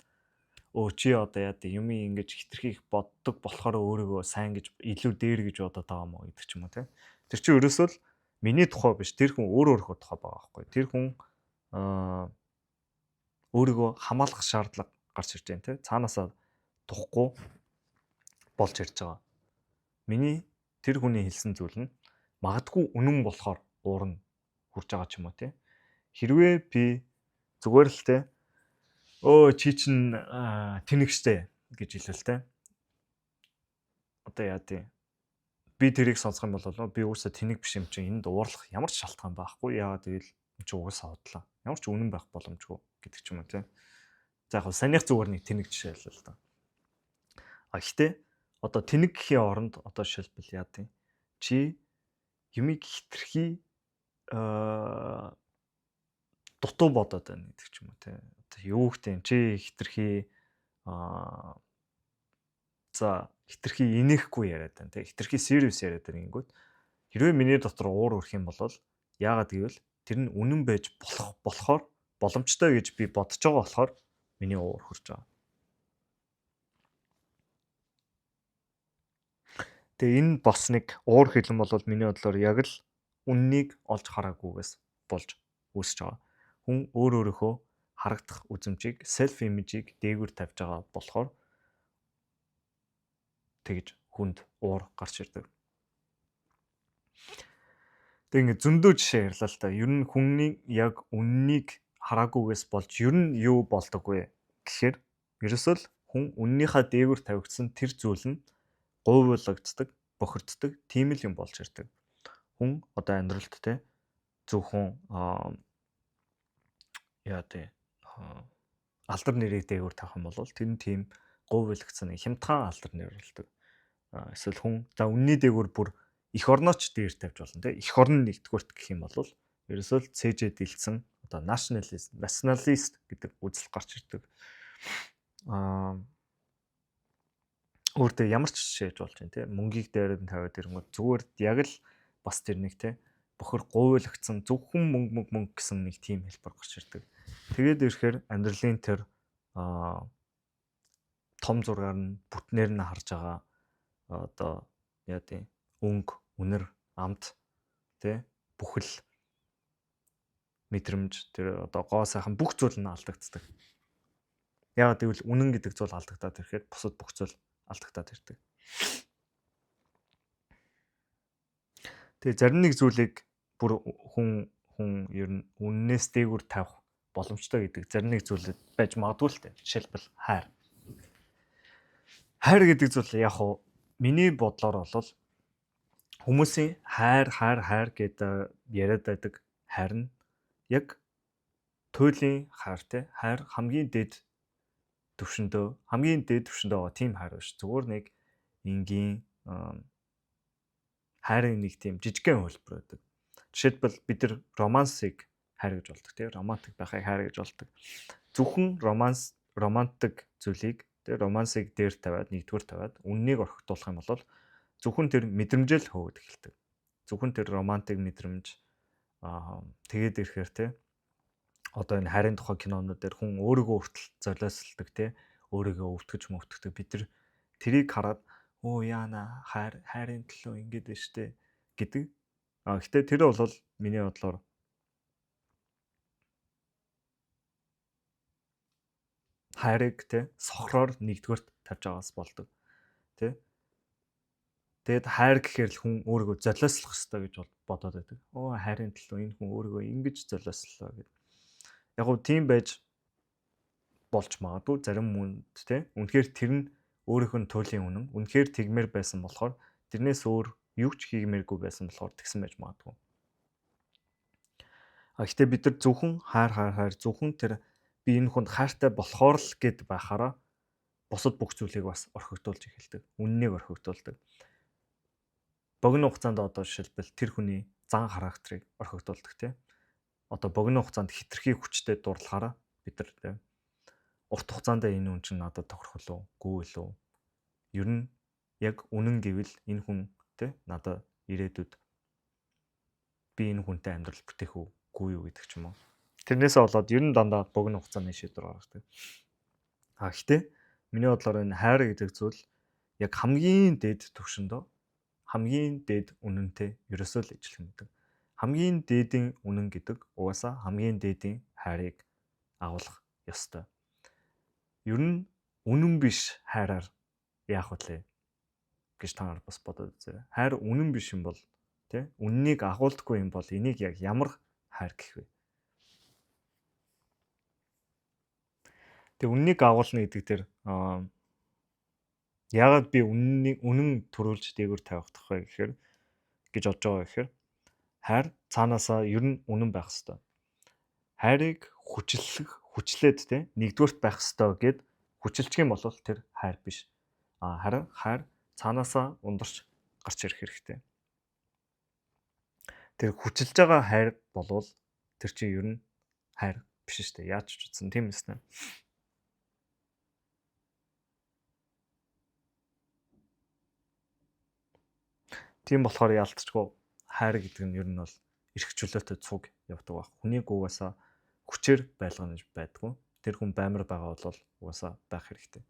чи одоо яа юм ингэж хитрхийх боддог болохоор өөрийгөө сайн гэж илүү дээр гэж бодоод байгаа юм уу гэдэг ч юм уу тий. Тэр чинь ерөөсөө л миний тухай биш тэр хүн өөрийнхөө тухай байгаа байхгүй. Тэр хүн өөрийгөө хамгаалах шаардлага гарч ирж байна тий. Цаанаасаа тухгүй болж ирж байгаа. Миний тэр хүний хэлсэн зүйл нь магадгүй үнэн болохоор уурна хурж байгаа ч юм уу тий. Хэрвээ би зүгээр л тий Өө чи чин тэнэгштэй гэж хэлвэл тэ. Одоо яа тий. Би тэрийг сонсох юм бол би өөрөөсөө тэнэг биш юм чинь энд уурлах ямар ч шалтгаан байхгүй. Яагаад гэвэл энэ чинь угаасаа худлаа. Ямар ч үнэн байх боломжгүй гэдэг ч юм уу тий. За яг санийх зүгээр нэг тэнэг жишээ л да. Гэхдээ одоо тэнэг гэхийн оронд одоо жишээлбэл яа тий. Чи юмыг хитрхи дутуу бодоод байна гэдэг ч юм уу тий. Одоо юу гэдэг чи хитрхи хитрхи инехгүй яриад байна тий. Хитрхи serious яриад байна гингүүд. Хэрвээ миний дотор уур өрөх юм бол яагаад гэвэл тэр нь үнэн байж болохоор боломжтой гэж би бодож байгаа болохоор миний уур хурж байгаа. Тэгээ энэ бас нэг уур хэлэн бол миний бодлоор яг л үннийг олж хараагүйгээс болж үүсэж байгаа. Хүн өөрөөхөө харагдах үзмжийг, self image-ийг дээгүүр тавьж байгаа болохоор тэгж хүнд уур гарч ирдэг. Тэг ингээд зөндөө жишээ ярьлаа л та. Ер нь хүний яг үннийг хараагүйгээс болж ер нь юу болдог вэ гэхээр ерөөсөө л хүн үннийхээ дээгүүр тавигдсан тэр зүйл нь гуйвуулагддаг, бохирддаг, тийм л юм болж ирдэг. Хүн одоо амьдралд те зөвхөн яа тий алдар нэрийг дээгүүр тавих юм бол тэр нь тийм гуйвуулагдсан хямдхан алдар нэр болдог. Эсвэл хүн за үнний дээгүүр бүр эх орнооч дээр тавьж болно те. Эх орн нэгдүгürt гэх юм бол ерөөсөө л цээжээ дэлсэн одоо nationalist гэдэг үзэл гарч ирдэг. Өөртөө ямар ч жишээж болж байна те. Мөнгийг дээрээ тавиад ирэнгүүт зүгээр яг л бас тэр нэг те бохор гуйвуулагдсан зөвхөн мөнгө гэсэн нэг тийм хэлбэр гарч ирдэг. Тэгээд ирэхээр амьдралын тэр том зургаар нь бүтнээр нь харж байгаа одоо яа тий өнгө, үнэр, амт тий бүхэл мэдрэмж тэр одоо гоо сайхан бүх зүйл нь алдагддаг. Яагаад гэвэл үнэн гэдэг зүйл алдагдаад ирэхэд бусад бүх зүйл алдагдаад ирдэг. Тэгээ зарим нэг зүйлийг бүр хүн ер нь үннээс дээгүүр тавих боломжтой гэдэг зарим нэг зүйлүүд байж магадгүй л дээ. Жишээлбэл хайр. Хайр гэдэг зүйл яг хуу миний бодлоор бол хүмүүсийн хайр гэдэг яриад байдаг хайр нь яг туйлын хайр те хайр хамгийн дээд төвшөндөө байгаа тийм хайр биш. Зүгээр нэг энгийн хайрын нэг тийм жижигхэн хөлбөр байдаг. Жишээлбэл бид нар романсыг хайр гэж болдог тийм романтик байхыг хайр гэж болдог. Зөвхөн романтик зүйлийг тийм романсыг дээр тавиад нэгдүгээр тавиад үннийг орхитуулах юм бол зөвхөн тэр мэдрэмжэл хөвөд эхэлдэг. Зөвхөн тэр романтик мэдрэмж тэгээд ирэхээр тийм одоо энэ хайрын тухай кинонууд дээр хүн өөрийгөө хүртэл золиослдог тийм өөрийгөө өвтгөж бид нар тэрийг хараад оо яана хайрын төлөө ингэж байна штэ гэдэг. Гэхдээ тэр бол миний бодлоор хайрыг те сохроор нэгдүгээрт тавьж байгаас болдог. Тэ. Тэгэд хайр гэхээр л хүн өөрийгөө золиослох хэрэгтэй гэж бодоод байдаг. Оо хайрын төлөө энэ хүн өөрийгөө ингэж золиослоо гэдэг. Яг гоо тийм байж болж магадгүй зарим хүнд те. Үнэхээр тэр нь өөрийнх нь туйлын үнэн. Үнэхээр тэгмээр байсан болохоор тэрнээс өөр юу ч хиймээргүй байсан болохоор тэгсэн байж магадгүй. Гэхдээ бид нар зөвхөн хайр зөвхөн тэр би энэ хүнд хайртай болохоор л гэд байхаараа бусад бүх зүйлийг бас орхигдуулж эхэлдэг. Үннийг орхигдуулдаг. Богино хугацаанд одоо жишээлбэл тэр хүний зан характерыг орхигдуулдаг тийм. Одоо богино хугацаанд хитрхи хүчтэй дурлахаараа бид нар тийм урт хугацаанд энэ хүн чинь надад тохирох уу, гүй л үү? Ер нь яг үнэн гэвэл энэ хүн тийм надад ирээдүйд би энэ хүнтэй амьдрал бүтээх үгүй юу гэдэг ч юм уу. Тэрнээсээ болоод ер нь дандаа богино хугацааны шийдвэр гаргадаг. Гэхдээ миний бодлоор энэ хайр гэдэг зүйл яг хамгийн дээд түвшиндөө хамгийн дээд үнэнтэй ерөөсөө л ижилхэн гэдэг. Хамгийн дээдийн үнэн гэдэг угаасаа хамгийн дээдийн хайрыг агуулах ёстой. Ер нь үнэн биш хайраар яах вэ гэж та нар бас бодоод үзээрэй. Хайр үнэн биш юм бол тий үннийг агуулдаггүй юм бол энийг яг ямар хайр гэх вэ? Тэгээ үннийг агуулна гэдэг дээр яагаад би үнэн төрүүлж дээгүүр тавих вэ гэхээр гэж бодож байгаа гэхээр хайр цаанаасаа ер нь үнэн байх хэвээр. Хайрыг хүчлээд те нэгдүгээрт байх хэвээр гэд хүчилчих юм бол тэр хайр биш. Харин хайр цаанаасаа ундарч гарч ирэх хэрэгтэй. Тэр хүчилж байгаа хайр болвол тэр чинь ер нь хайр биш шүү дээ. Яаж ч утсан тийм эснэ. Тийм болохоор яалтчгүй хайр гэдэг нь ер нь бол эрх чөлөөтэй цуг явдаг баг. Хүнийг угаасаа хүчээр байлгана гэж байдгүй. Тэр хүн баймар байгаа бол угаасаа байх хэрэгтэй.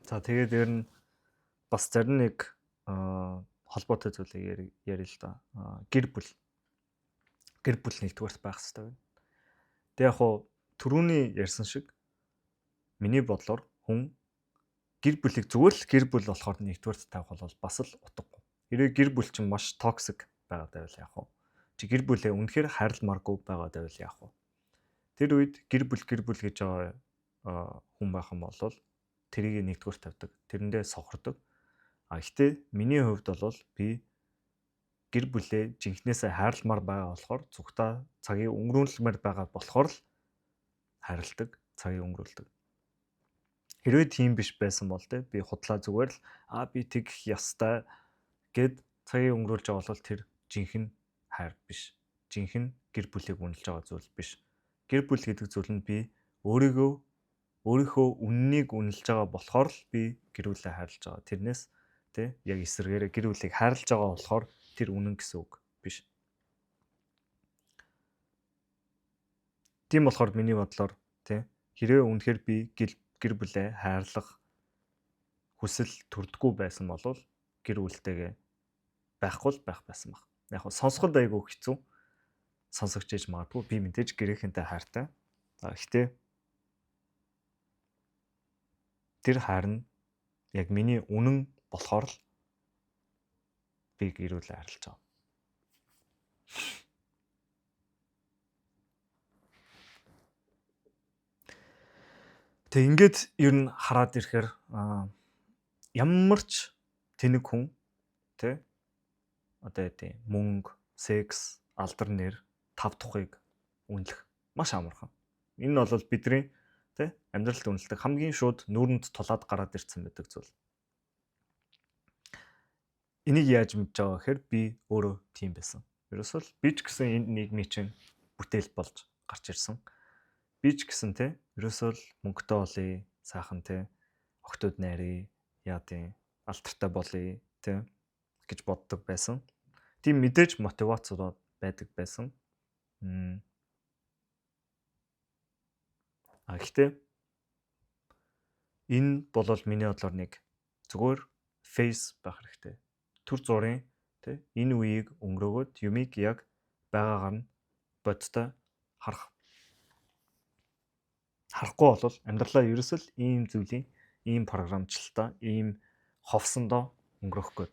За тэгээд ер нь бас зарим нэг холбоотой зүйлийг ярил л да. Гэр бүл нэгдүгээрт байх хэрэгтэй байна. Тэг яг хуу түрүүний ярьсан шиг миний бодлоор хүн гэр бүлийг зүгээр л гэр бүл болохоор нэгдүгээрт тавих бол бас л утгагүй. Хэрвээ гэр бүл чинь маш токсик байгаад байвал яах вэ? Чи гэр бүлээ үнэхээр хайрламааргүй байгаад байвал яах вэ? Тэр үед гэр бүл гэж байгаа хүн байх юм бол тэрийг нэгдүгээрт тавьдаг. Тэрэндээ сохордог. Гэхдээ миний хувьд бол би гэр бүлээ жинхнээсээ хайрламар байгаа болохоор зүгтаа цагийг өнгөрүүлмээр байгаа болохоор л хайрладаг, цагийг өнгөрүүлдэг. Хэрвээ тийм биш байсан бол би худлаа зүгээр л би тэгэх ёстой гэд цагийг өнгөрүүлж байгаа бол тэр жинхэнэ хайр биш. Жинхэнэ гэр бүлийг үнэлж байгаа зүйл биш. Гэр бүл гэдэг зүйл нь би өөрийнхөө үннийг үнэлж байгаа болохоор л би гэр бүлээ хайрлаж байгаа. Тэрнээс яг эсрэгээрээ гэр бүлийг хайрлаж байгаа болохоор тэр үнэн гэсэн үг биш. Тийм болохоор миний бодлоор хэрвээ үнэхээр би гэр бүлээ хайрлах хүсэл төрдгөө байсан бол гэр бүлтэйгээ байхгүй л байх байсан баг. Яг нь сонсоход айгүй хэцүү. Сонсогч ээж магадгүй би мэдээж гэрээхэнтэй хайртай. Гэхдээ тэр хайр нь яг миний үнэн болохоор л би гэр бүлээ хайрлаж байгаа. Тэг ингээд ер нь хараад ирэхээр ямар ч тэнэг хүн одоо тийм мөнгө, секс, алдар нэр, тав тухыг үнэлэх маш амархан. Энэ нь бол бидний амьдралд үнэлдэг хамгийн шууд нүрэнд тулаад гараад ирсэн байдаг зүйл. Энийг яаж мэдж байгаа гэхээр би өөрөө тийм байсан. Ерөөсөө л би ч гэсэн энэ нийгмийн чинь бүтээл болж гарч ирсэн. Би ч гэсэн ерөөсөө л мөнгөтэй болъё, сайхан охтууд найрыг яадын алдартай болъё гэж боддог байсан. Тийм мэдээж мотивац байдаг байсан. Гэхдээ энэ болол миний бодлоор нэг зүгээр фейс байх хэрэгтэй. Түр зургийн энэ үеийг өнгөрөөгөөд юмыг яг байгаагаар нь бодтой харахгүй бол амьдралаа ерөөсөө л ийм зүйлийн ийм програмчлалтаа ийм ховсондоо өнгөрөх гээд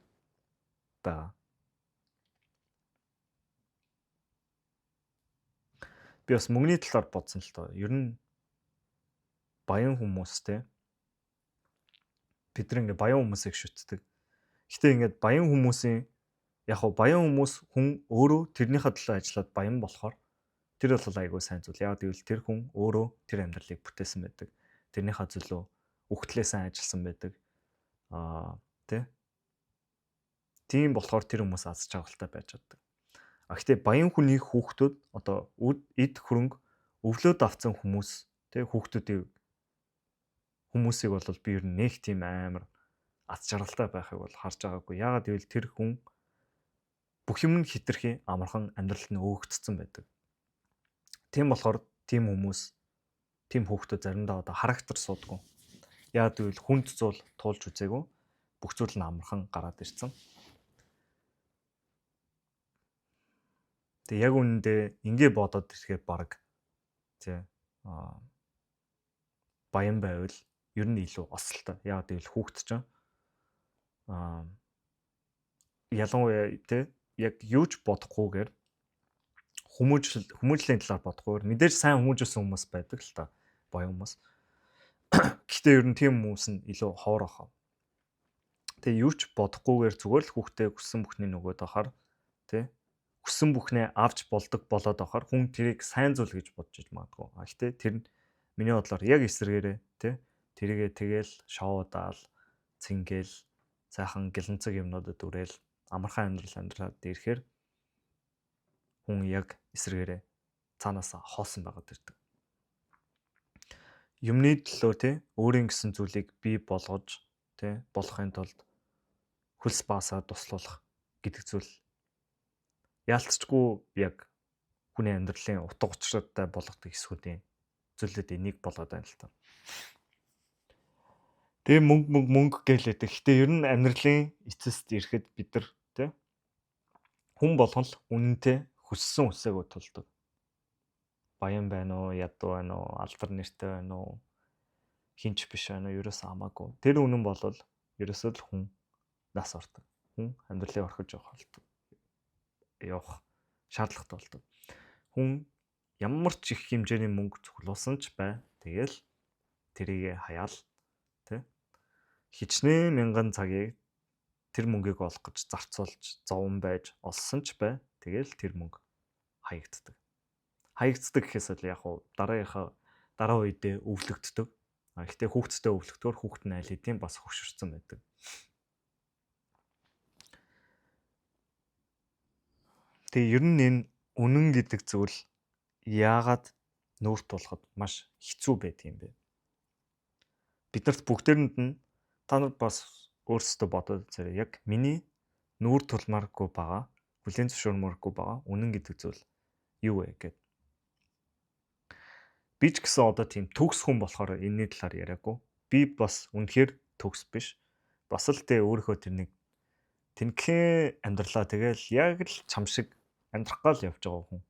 байгаа. Би бас мөнгөний талаар бодсон л тоо. Ер нь баян хүмүүс бид нар ингээ баян хүмүүсийг шүтдэг. Гэтэ ингээд баян хүмүүсийн баян хүмүүс хүн өөрөө тэрнийхээ төлөө ажиллаад баян болохоор тэр бол айгүй сайн зүйл. Яг гэвэл тэр хүн өөрөө тэр амьдралыг бүтээсэн байдаг. Тэрнийхээ төлөө үхтлээ сайн ажилласан байдаг. Тийм болохоор тэр хүмүүс аз жаргалтай байж чаддаг. Гэхдээ баян хүний хүүхдүүд одоо эд хөрөнгө өвлөөд авсан хүмүүсийг бол би ер нь нэг тийм амар аз жаргалтай байхыг бол харж байгаагүй. Яагаад гэвэл тэр хүн бүх юм нь хитрхи амархан амьдралд нь өөгдсөн байдаг. Тийм болохоор тийм хүүхдүүд заримдаа одоо характер суудгүй. Яагаад гэвэл хүнд зуул туулж үзээгүй. Бүх зүйл нь амархан гараад ирсэн. Тэг яг үнэндээ ингээ бодоод ирэхээр баг баян байвал ер нь илүү осолтой. Яагаад гэвэл хүүхд чинь ялангуяа те яг юу ч бодохгүйгээр хүмүүжлийн талаар бодохгүйгээр мэдээж сайн хүмүүжүүлсэн хүмүүс байдаг л та боён хүмүүс. Гэхдээ ер нь тийм хүмүүс нь илүү ховор ахав. Тэгээ юу ч бодохгүйгээр зүгээр л хүүхдээ хүссэн бүхний нөгөөд ахаар тий хүссэн бүхнээ авч болдог болоод ахаар хүн тэрийг сайн зүйл гэж бодож иж магадгүй. Гэхдээ тэр нь миний бодлоор яг эсрэгээрээ тий тэрийгээ тэгэл шоудаал цингээл сайхан гэлэнцэг юмнуудад үрээл амархан амьдралаад ирэхээр хүн яг эсрэгээрээ цаанаасаа хоосон байгаад ирдэг. Юмны төлөө тий өөрийн гэсэн зүйлийг бий болгож тий болохын тулд хөлс баасаа туслуулах гэдэг зүйл яалтчгүй яг хүний амьдралын утга учиртай болгодог хэсгүүдийн зүйлүүд энийг болоод байна л та. Тэгээ мөнгө гэлээд. Гэхдээ ер нь амьдралын эцэст ирэхэд бид нар тий хүн болгон л үнэнтэй хүссэн үсээгөө тулдаг. Баян байна уу, ядуу байна уу, алдар нэртэй байна уу, хинч биш байна уу, ерөөсөө хамаагүй. Тэр үнэн болол ерөөсөө л хүн нас ордог. Хүн амьдралыг орхиж явах шаардлагатай болдог. Хүн ямар ч их хэмжээний мөнгө цуглуулсан ч бай. Тэгэл тэрийгэ хаяал тий хичнээн мянган цагийг тэр мөнгийг олох гэж зарцуулж зовон байж олсон ч бай. Тэгэл тэр мөнгө хаягддаг. Хаягддаг гэхээс л яг уу дараа үедээ өвлөгддөг. Гэхдээ хүүхдтэй өвлөгдөхөөр хүүхд нь аль хэдийн бас хөвшөрсөн байдаг. Тэгээ ер нь энэ үнэн гэдэг зүйл яагаад нүүрт тулахад маш хэцүү байдаг юм бэ? Биднэрт бүгдээрэнд нь та нар бас өөрсдөө бодоод үзээрэй. Яг миний нүүрт тулмааргүй байгаа, хүлээн зөвшөөрмөргүй байгаа үнэн гэдэг зүйл юу вэ гэд. Би ч гэсэн одоо тийм төгс хүн болохоор энэний талаар яриаггүй. Би бас үнэхээр төгс биш. Бас л тэ өөрийнхөө тэрнийг тэнхээ амьдралаа тэгэл яг л чам шиг амьдрах гал явж байгаа хүн.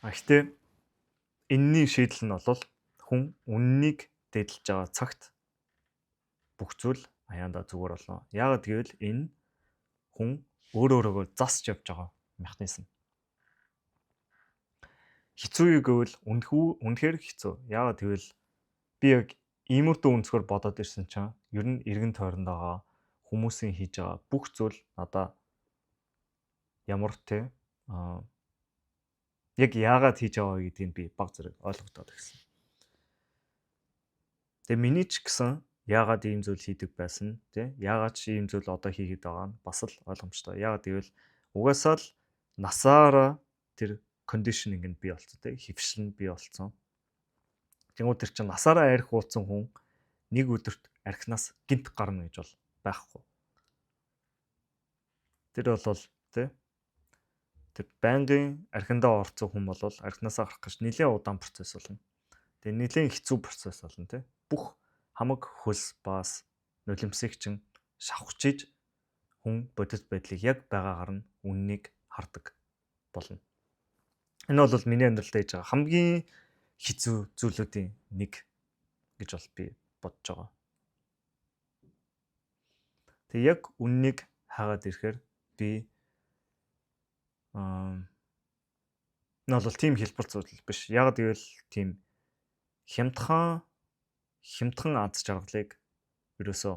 Гэхдээ энэний шийдэл нь бол хүн үннийг дэдэлж байгаа цагт бүх зүйл аяанда зүгээр болно. Яагаад гэвэл энэ хүн өөрөөгөө засч явж байгаа механизм. Хэцүү гэвэл үнэхээр хэцүү. Яагаад гэвэл би яг иймэрдүү өнцгөр бодоод ирсэн чинь ер нь эргэн тойронд байгаа хүмүүсийн хийж байгаа бүх зүйл надаа ямар те яг яагаад хийж байгаа гэдгийг би баг зэрэг ойлгодод гэсэн. Тэгээ миний ч гэсэн яагаад ийм зүйл хийдэг байсан те яагаад ч ийм зүйл одоо хийгээд байгаа нь бас л ойлгомжтой. Яагаад гэвэл угаасаа л насаараа тэр кондишнинг нь бий болцсон те хөвшил нь бий болцсон. Тэгвэл тэр чинь насаараа арх ууцсан хүн нэг өдөрт архинаас гинт гарна гэж бол байхгүй. Тэр бол те тэр байнгын архиндаа орцсон хүн бол архинаасаа гарах гэж нэлээд удаан процесс болно. Тэгээ нэлээд хэцүү процесс болно те. Бүх хамаг хөлс баас нулимсыг чинь шавхчиж хүн бодит байдлыг яг байгаагаар нь үннийг хардаг болно. Энэ бол миний амьдралд хийж байгаа хамгийн хэцүү зүйлүүдийн нэг гэж бол би бодож байгаа. Тэг яг үннийг хаагаад ирэхээр би энэ бол тийм хэлбэр зүйл биш. Яг гэвэл тийм хямдхан аз жаргалыг ерөөсөө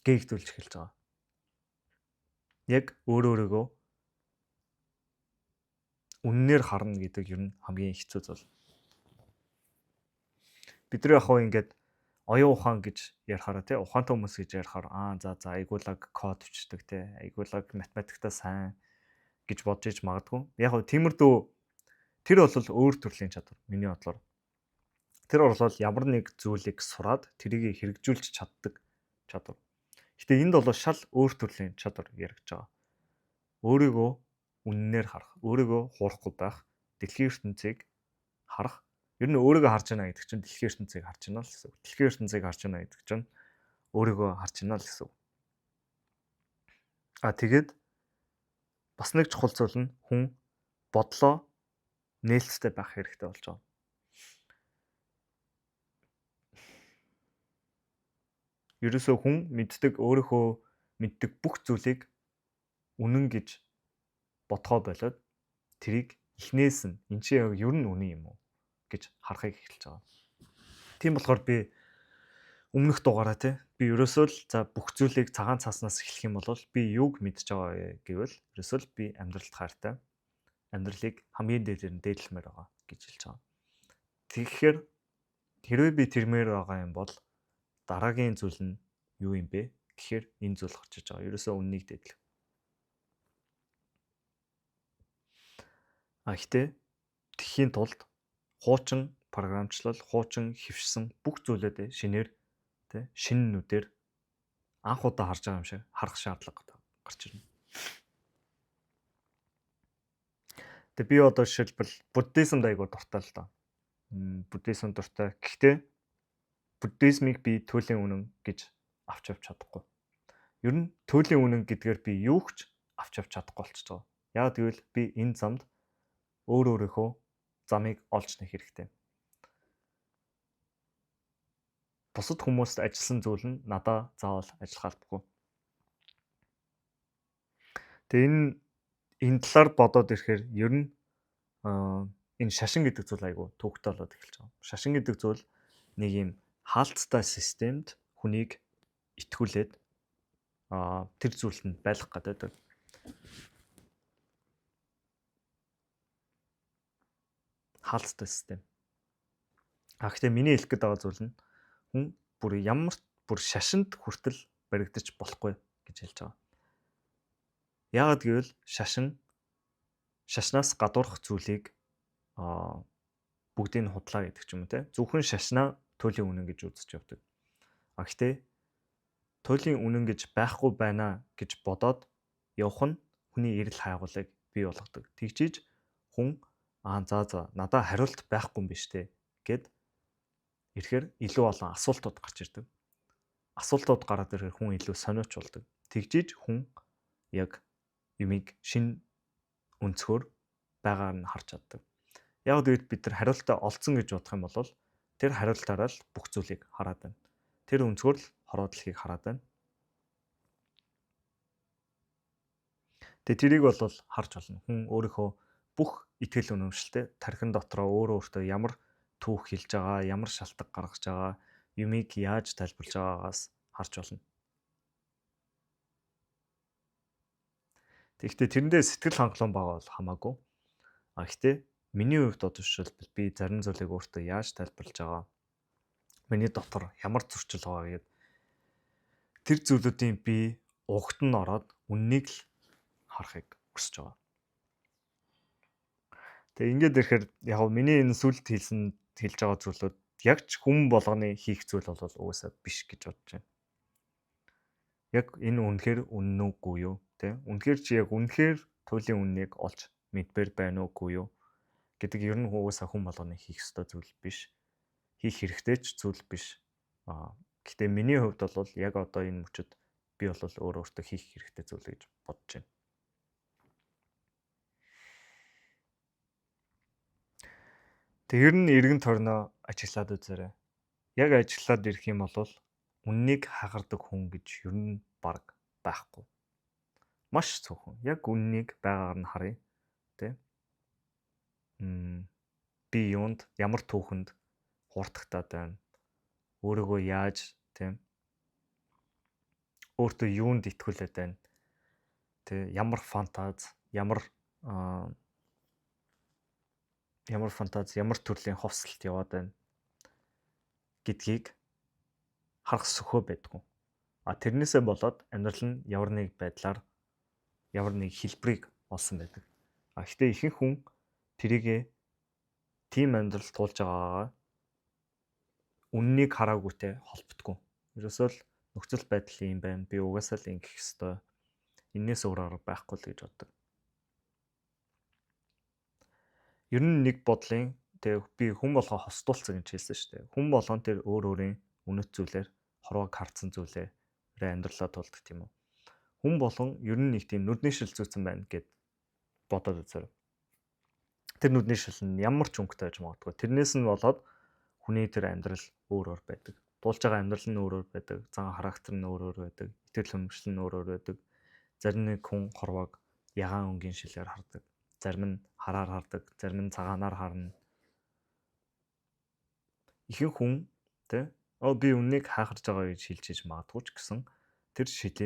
гээгдүүлж эхэлж байгаа. Яг өөрөөгөө үннээр харна гэдэг ер нь хамгийн хэцүү зүйл. Бид нар яг хоо ингээд оюун ухаан гэж ярихаараа тий ухаантай хүмүүс гэж ярихаар за айгуулаг код бичдэг тий айгуулаг математиктаа сайн гэж бодож иж магадгүй. Яг хоо тиймэрдүү тэр бол өөр төрлийн чадвар миний бодлоор. Тэр бол ямар нэг зүйлийг сураад тэрийг хэрэгжүүлж чаддаг чадвар. Гэтэ энд бол шал өөр төрлийн чадвар яригдж байгаа. Өөрийгөө үннээр харах, өөрийгөө хуурахгүй байх, дэлхийн ертөнцийг харах. Ер нь өөрийгөө харж байна гэдэг чинь дэлхийн ертөнцийг харж байна л гэсэн үг. Дэлхийн ертөнцийг харж байна гэдэг чинь өөрийгөө харж байна л гэсэн үг. Тэгээд бас нэг чухал зүйл нь хүн бодлоо нээлттэй байх хэрэгтэй болж байгаа. ерөөсөө хүн өөрийнхөө мэддэг бүх зүйлийг үнэн гэж бодгоо болоод тэрийг эхнээс нь энэ чи яг ер нь үнэн юм уу гэж харахыг эхэлж байгаа. Тийм болохоор би өмнөх дугаараа би ерөөсөө л за бүх зүйлийг цагаан цааснаас эхлэх юм бол би юуг мэдж байгаа вэ гэвэл ерөөсөө л би амьдралд хайртай, амьдралыг хамгийн дээдээр нь дээдлэмээр байгаа гэж хэлж байгаа. Тэгэхээр хэрвээ би тэрмээр байгаа юм бол дараагийн зүйл нь юу юм бэ гэхээр энэ зүйл гарч иж байгаа. Ерөөсөө үннийг дээдлэх. Гэхдээ тэхийн тулд хуучин програмчлал, хуучин хөвшсөн бүх зүйлүүдээ шинээр шинэ нүдээр анх удаа харж байгаа юм шиг харах шаардлага гарч ирнэ. Тэгээ би одоо жишээлбэл буддизмд айгуу дуртай л доо. Буддизм дуртай. Гэхдээ буддизмыг би төлөв үнэн гэж авч явж чадахгүй. Ер нь төлөв үнэн гэдгээр би юу ч авч явж чадахгүй болчихж байгаа. Яг тэгвэл би энэ замд өөрийнхөө замыг олж нэх хэрэгтэй. Бусад хүмүүст ажилласан зүйл нь надад заавал ажиллах албагүй. Тэгээ энэ талаар бодоод ирэхээр ер нь энэ шашин гэдэг зүйл айгүй төвөгтэй болоод эхэлж байгаа. Шашин гэдэг зүйл нэг юм хаалттай системд хүнийг итгүүлээд тэр зүйлд нь байлгах гэдэг. Хаалттай систем. Гэхдээ миний хэлэх гээд байгаа зүйл нь хүн бүр шашинд хүртэл баригдаж болохгүй гэж хэлж байгаа. Яагаад гэвэл шашнаас гадуурх зүйлийг бүгдийг нь худлаа гэдэг ч юм уу те. Зөвхөн шашнаа туйлын үнэн гэж үзэж явдаг. Гэхдээ туйлын үнэн гэж байхгүй байна гэж бодоод явах нь хүний эрэл хайгуулыг бий болгодог. Тэгжиж хүн за надад хариулт байхгүй юм биш те гэд ирэхээр илүү олон асуултууд гарч ирдэг. Асуултууд гараад ирэхээр хүн илүү сониуч болдог. Тэгжиж хүн яг юмыг шин өнцгөр байгаар нь харж чаддаг. Яг үед бид нар хариултаа олцсон гэж бодох юм бол тэр хариултаараа л бүх зүйлийг хараад байна. Тэр өнцгөр л хороо дэлхийг хараад байна. Тэгээ тэрийг бол харж болно. Хүн өөрийнхөө бүх итгэл үнэмшилтэй тархин дотроо өөртөө ямар түүх хэлж байгаа, ямар шалтгаан гаргаж байгаа, юмыг яаж тайлбарлаж байгаагаас харж болно. Тэгэхдээ тэрэндээ сэтгэл хангалуун байгаа бол хамаагүй. Гэхдээ миний хувьд одоо жишээлбэл би зарим зүйлийг өөртөө яаж тайлбарлаж байгаа, миний дотор ямар зөрчил байгаа гэдэг тэр зүйлүүдийн би угт нь ороод үннийг л харахыг хүсэж байгаа. Тэгээ ингээд ирэхээр яг миний энэ сүлд хэлж байгаа зүйлүүд яг ч хүн болгоны хийх зүйл бол угаасаа биш гэж бодож байна. Яг энэ үнэхээр үнэн үгүй юу? Үнэхээр чи яг үнэхээр туйлын үннийг олж мэдбэр байна уугүй юу гэдэг ер нь угаасаа хүн болгоны хийх ёстой зүйл биш. Хийх хэрэгтэй ч зүйл биш. Гэхдээ миний хувьд бол яг одоо энэ мөчөд би бол өөртөө хийх хэрэгтэй зүйл гэж бодож байна. Тэг ер нь эргэн тойрноо ажиглаад үзээрэй. Яг ажиглаад ирэх юм бол үннийг хагардаг хүн гэж ер нь баг байхгүй. Маш цөөхөн. Яг үннийг байгаар нь харъя. Би юунд ямар түүхэнд хурдтагдаад байна. Өөрийгөө яаж өөртөө юунд итгүүлээд байна. Ямар фантаз, ямар төрлийн ховсолт яваад байна гэдгийг харах сөхөө байдгүй. Тэрнээсээ болоод амьдрал нь ямар нэг байдлаар ямар нэг хэлбэрийг олсон байдаг. Гэхдээ ихэнх хүн тэрийгэ тийм амьдрал туулж байгаагаа үннийг хараагүйтэй холбогдгүй. Ерөөсөө л нөхцөл байдал юм байна. Би угаасаа л ингэх ёстой. Энээс өөр арга байхгүй л гэж боддог. Ер нь нэг бодлын би хүн болгоо хостуулсан гэж хэлсэн шүү дээ. Хүн болгон тэр өөр өөрийн үнэт зүйлээр хорвоог хардсан зүйлээр амьдралаа тулдаг тийм үү. Хүн болгон ер нь нэг тийм нүдний шил зүйцэн байна гэд бодоод үзээрэй. Тэр нүдний шил нь ямар ч өнгөтэй байж магадгүй. Тэрнээс нь болоод хүний тэр амьдрал өөр байдаг. Дуулж байгаа амьдрал нь өөр байдаг, зан характер нь өөр байдаг, итгэл үнэмшил нь өөр байдаг. Зарим нэг хүн хорвоог ягаан өнгийн шилээр хардаг. Зарим нь хараар хардаг, зарим нь цагаанаар харна. Ихэнх хүн тэ би үннийг хаахарж байгаа гэж хэлж иж магадгүй ч гэсэн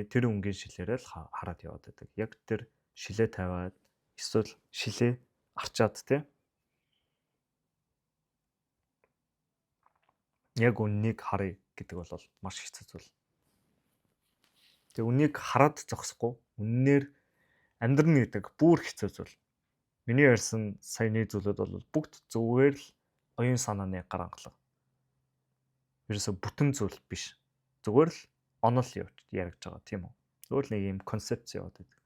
тэр өнгийн шилээрээ л хараад яваад байдаг. Яг тэр шилээ тавиад эсвэл шилээ арчаад тэ яг үннийг харъя гэдэг бол маш хэцүү зүйл. Тэгээ үннийг хараад зогсохгүй үннээр амьдрна гэдэг бүр хэцүү зүйл. Миний ярьсан саяны зүйлүүд бол бүгд зүгээр л оюун санааны гарангалга. Ерөөсө бүтэн зүйл биш. Зүгээр л онол яригдж байгаа тийм үү. Зүгээр л нэг юм концепц яваад байдаг.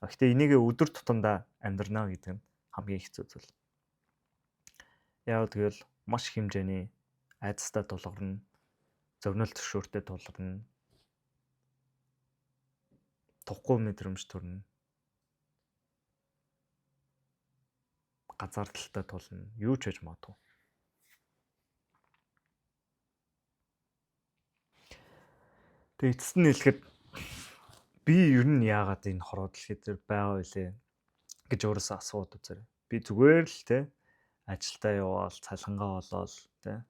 Гэхдээ энийг өдөр тутамдаа амьдрнаа гэдэг нь хамгийн хэцүү зүйл. Яагаад гэвэл маш хэмжээний айдастай тулгарна, зовнил зөвшөөрөлтэй тулгарна, тухгүй мэдрэмж төрнө, газаардалтай тулна, юу ч хийж магадгүй. Тэгээ эцэст нь хэлэхэд би ер нь яагаад энэ хороо дэлхий дээр байгаа вэ гэж өөрөөсөө асууад үзээрэй. Би зүгээр л те ажилдаа яваал, цалингаа олоод те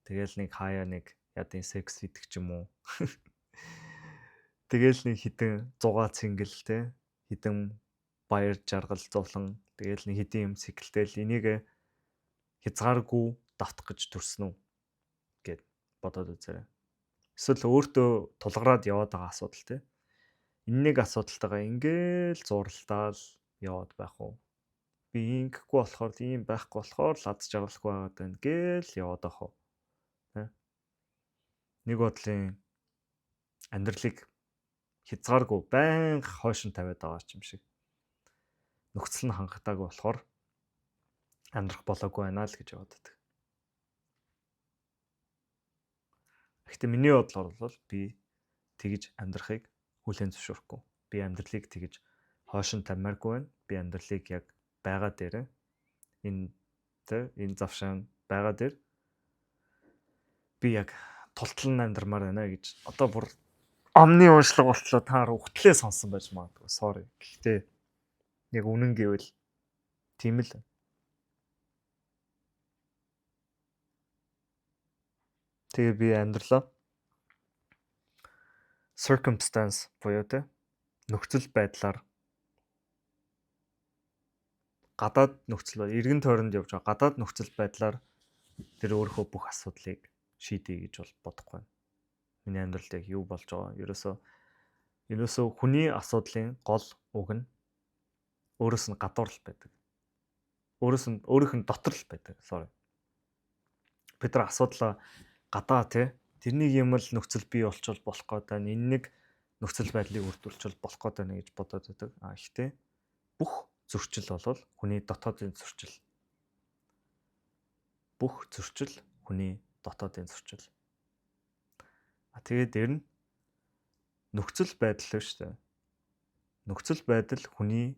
тэгэл нэг хаяа нэг ядын секс хийдэг ч юм уу. Тэгэл нэг хитэн 100 цингэл те хитэн баяр жаргал зовлон тэгэл нэг хитэн юм цэгэлтэл энийг хязгааргүй давтах гэж төрсөн үү гэд бодоод үзээрэй. Эсвэл өөртөө тулгараад яваад байгаа асуудал те. Энэ нэг асуудалтайгаа ингээл зурлалдаал яваад байх уу? Би ингэхгүй болохоор ийм байхгүй болохоор л ад жаргалгүй байгаад байна гээл яваад байх уу? Нэг бодлын амьдралыг хязгааргүй байнга хойш нь тавиад байгаа юм шиг. Нөхцөл нь хангалтаагүй болохоор амьдрах болоогүй байна л гэж яваад байдаг. Гэхдээ миний бодлоор бол би тэгж амьдрахыг хүлээн зөвшөөрөхгүй. Би амьдралыг тэгж хойш нь тамиаргүй байна. Би амьдралыг яг байгаа дээр энэ завшаан байгаа дээр би яг тултлан амьдрмаар байна гэж одоо бүр амны уншлага болтлоо таар үхтлээ сонсон байж магадгүй. Sorry. Гэхдээ яг үнэн гэвэл тийм л. Тэгээ би амьдралаа circumstance буюу тэ нөхцөл байдлаар гадаад нөхцөл эргэн тойронд явж байгаа гадаад нөхцөл байдлаар тэр өөрөө бүх асуудлыг шийдэе гэж бол бодохгүй байна. Миний амьдралд яг юу болж байгаа? Ерөөсөө хүний асуудлын гол уг нь өөрөөс нь гадуур л байдаг. Өөрийнх нь дотор л байдаг. Sorry. Бид нар асуудлаа гадаа тэрнийг юм л нөхцөл бий болчвол болох гээд байна. Энэ нэг нөхцөл байдлыг үрдүүлчихвэл болох гээд байна гэж бодоод байдаг. Гэхдээ бүх зөрчил бол хүний дотоодын зөрчил. Бүх зөрчил хүний дотоодын зөрчил. Тэгээд дээр нь нөхцөл байдал шүү дээ. Нөхцөл байдал хүний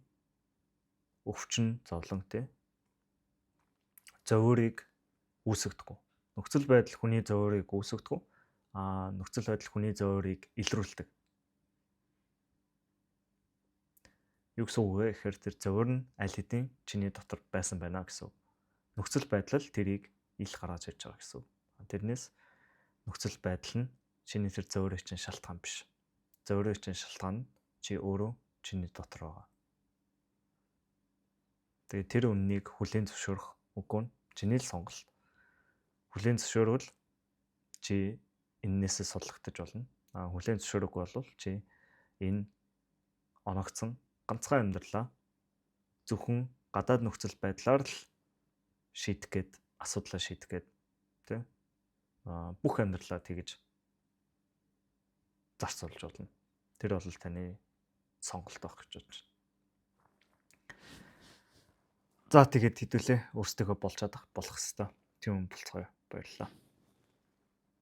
өвчин зовлон зовоорыг үүсгэдэг. Нөхцөл байдал хүний зовоорыг үүсгэдэг. Нөхцөл байдал хүний зовоорыг илрүүлдэг. Юу гэсэн үг вэ гэхээр тэр зовоор нь аль хэдийн чиний дотор байсан байна гэсэн. Нөхцөл байдал тэрийг ил гаргаж ирж байгаа гэсэн. Тэрнээс нөхцөл байдал нь чиний тэр зовоорын чинь шалтгаан биш. Зовоорын чинь шалтгаан нь чи өөрөө чиний дотор байгаа. Тэгээ тэр үннийг хүлээн зөвшөөрөх үгүй нь чиний л сонголт. Хүлээн зөвшөөрвөл чи эннээсээ судлагдаж болно. Хүлээн зөвшөөрөхгүй бол чи энэ оногцсон ганцхан амьдралаа зөвхөн гадаад нөхцөл байдлаар л шийдэх гээд асуудлаа шийдэх гээд бүх амьдралаа тэгж зарцуулж болно. Тэр бол таны сонголт байх гэж бодож байна. За тэгээд хэдүүлээ өөрсдөө болох хэвээр. Тийм болцгоё. Баярлалаа.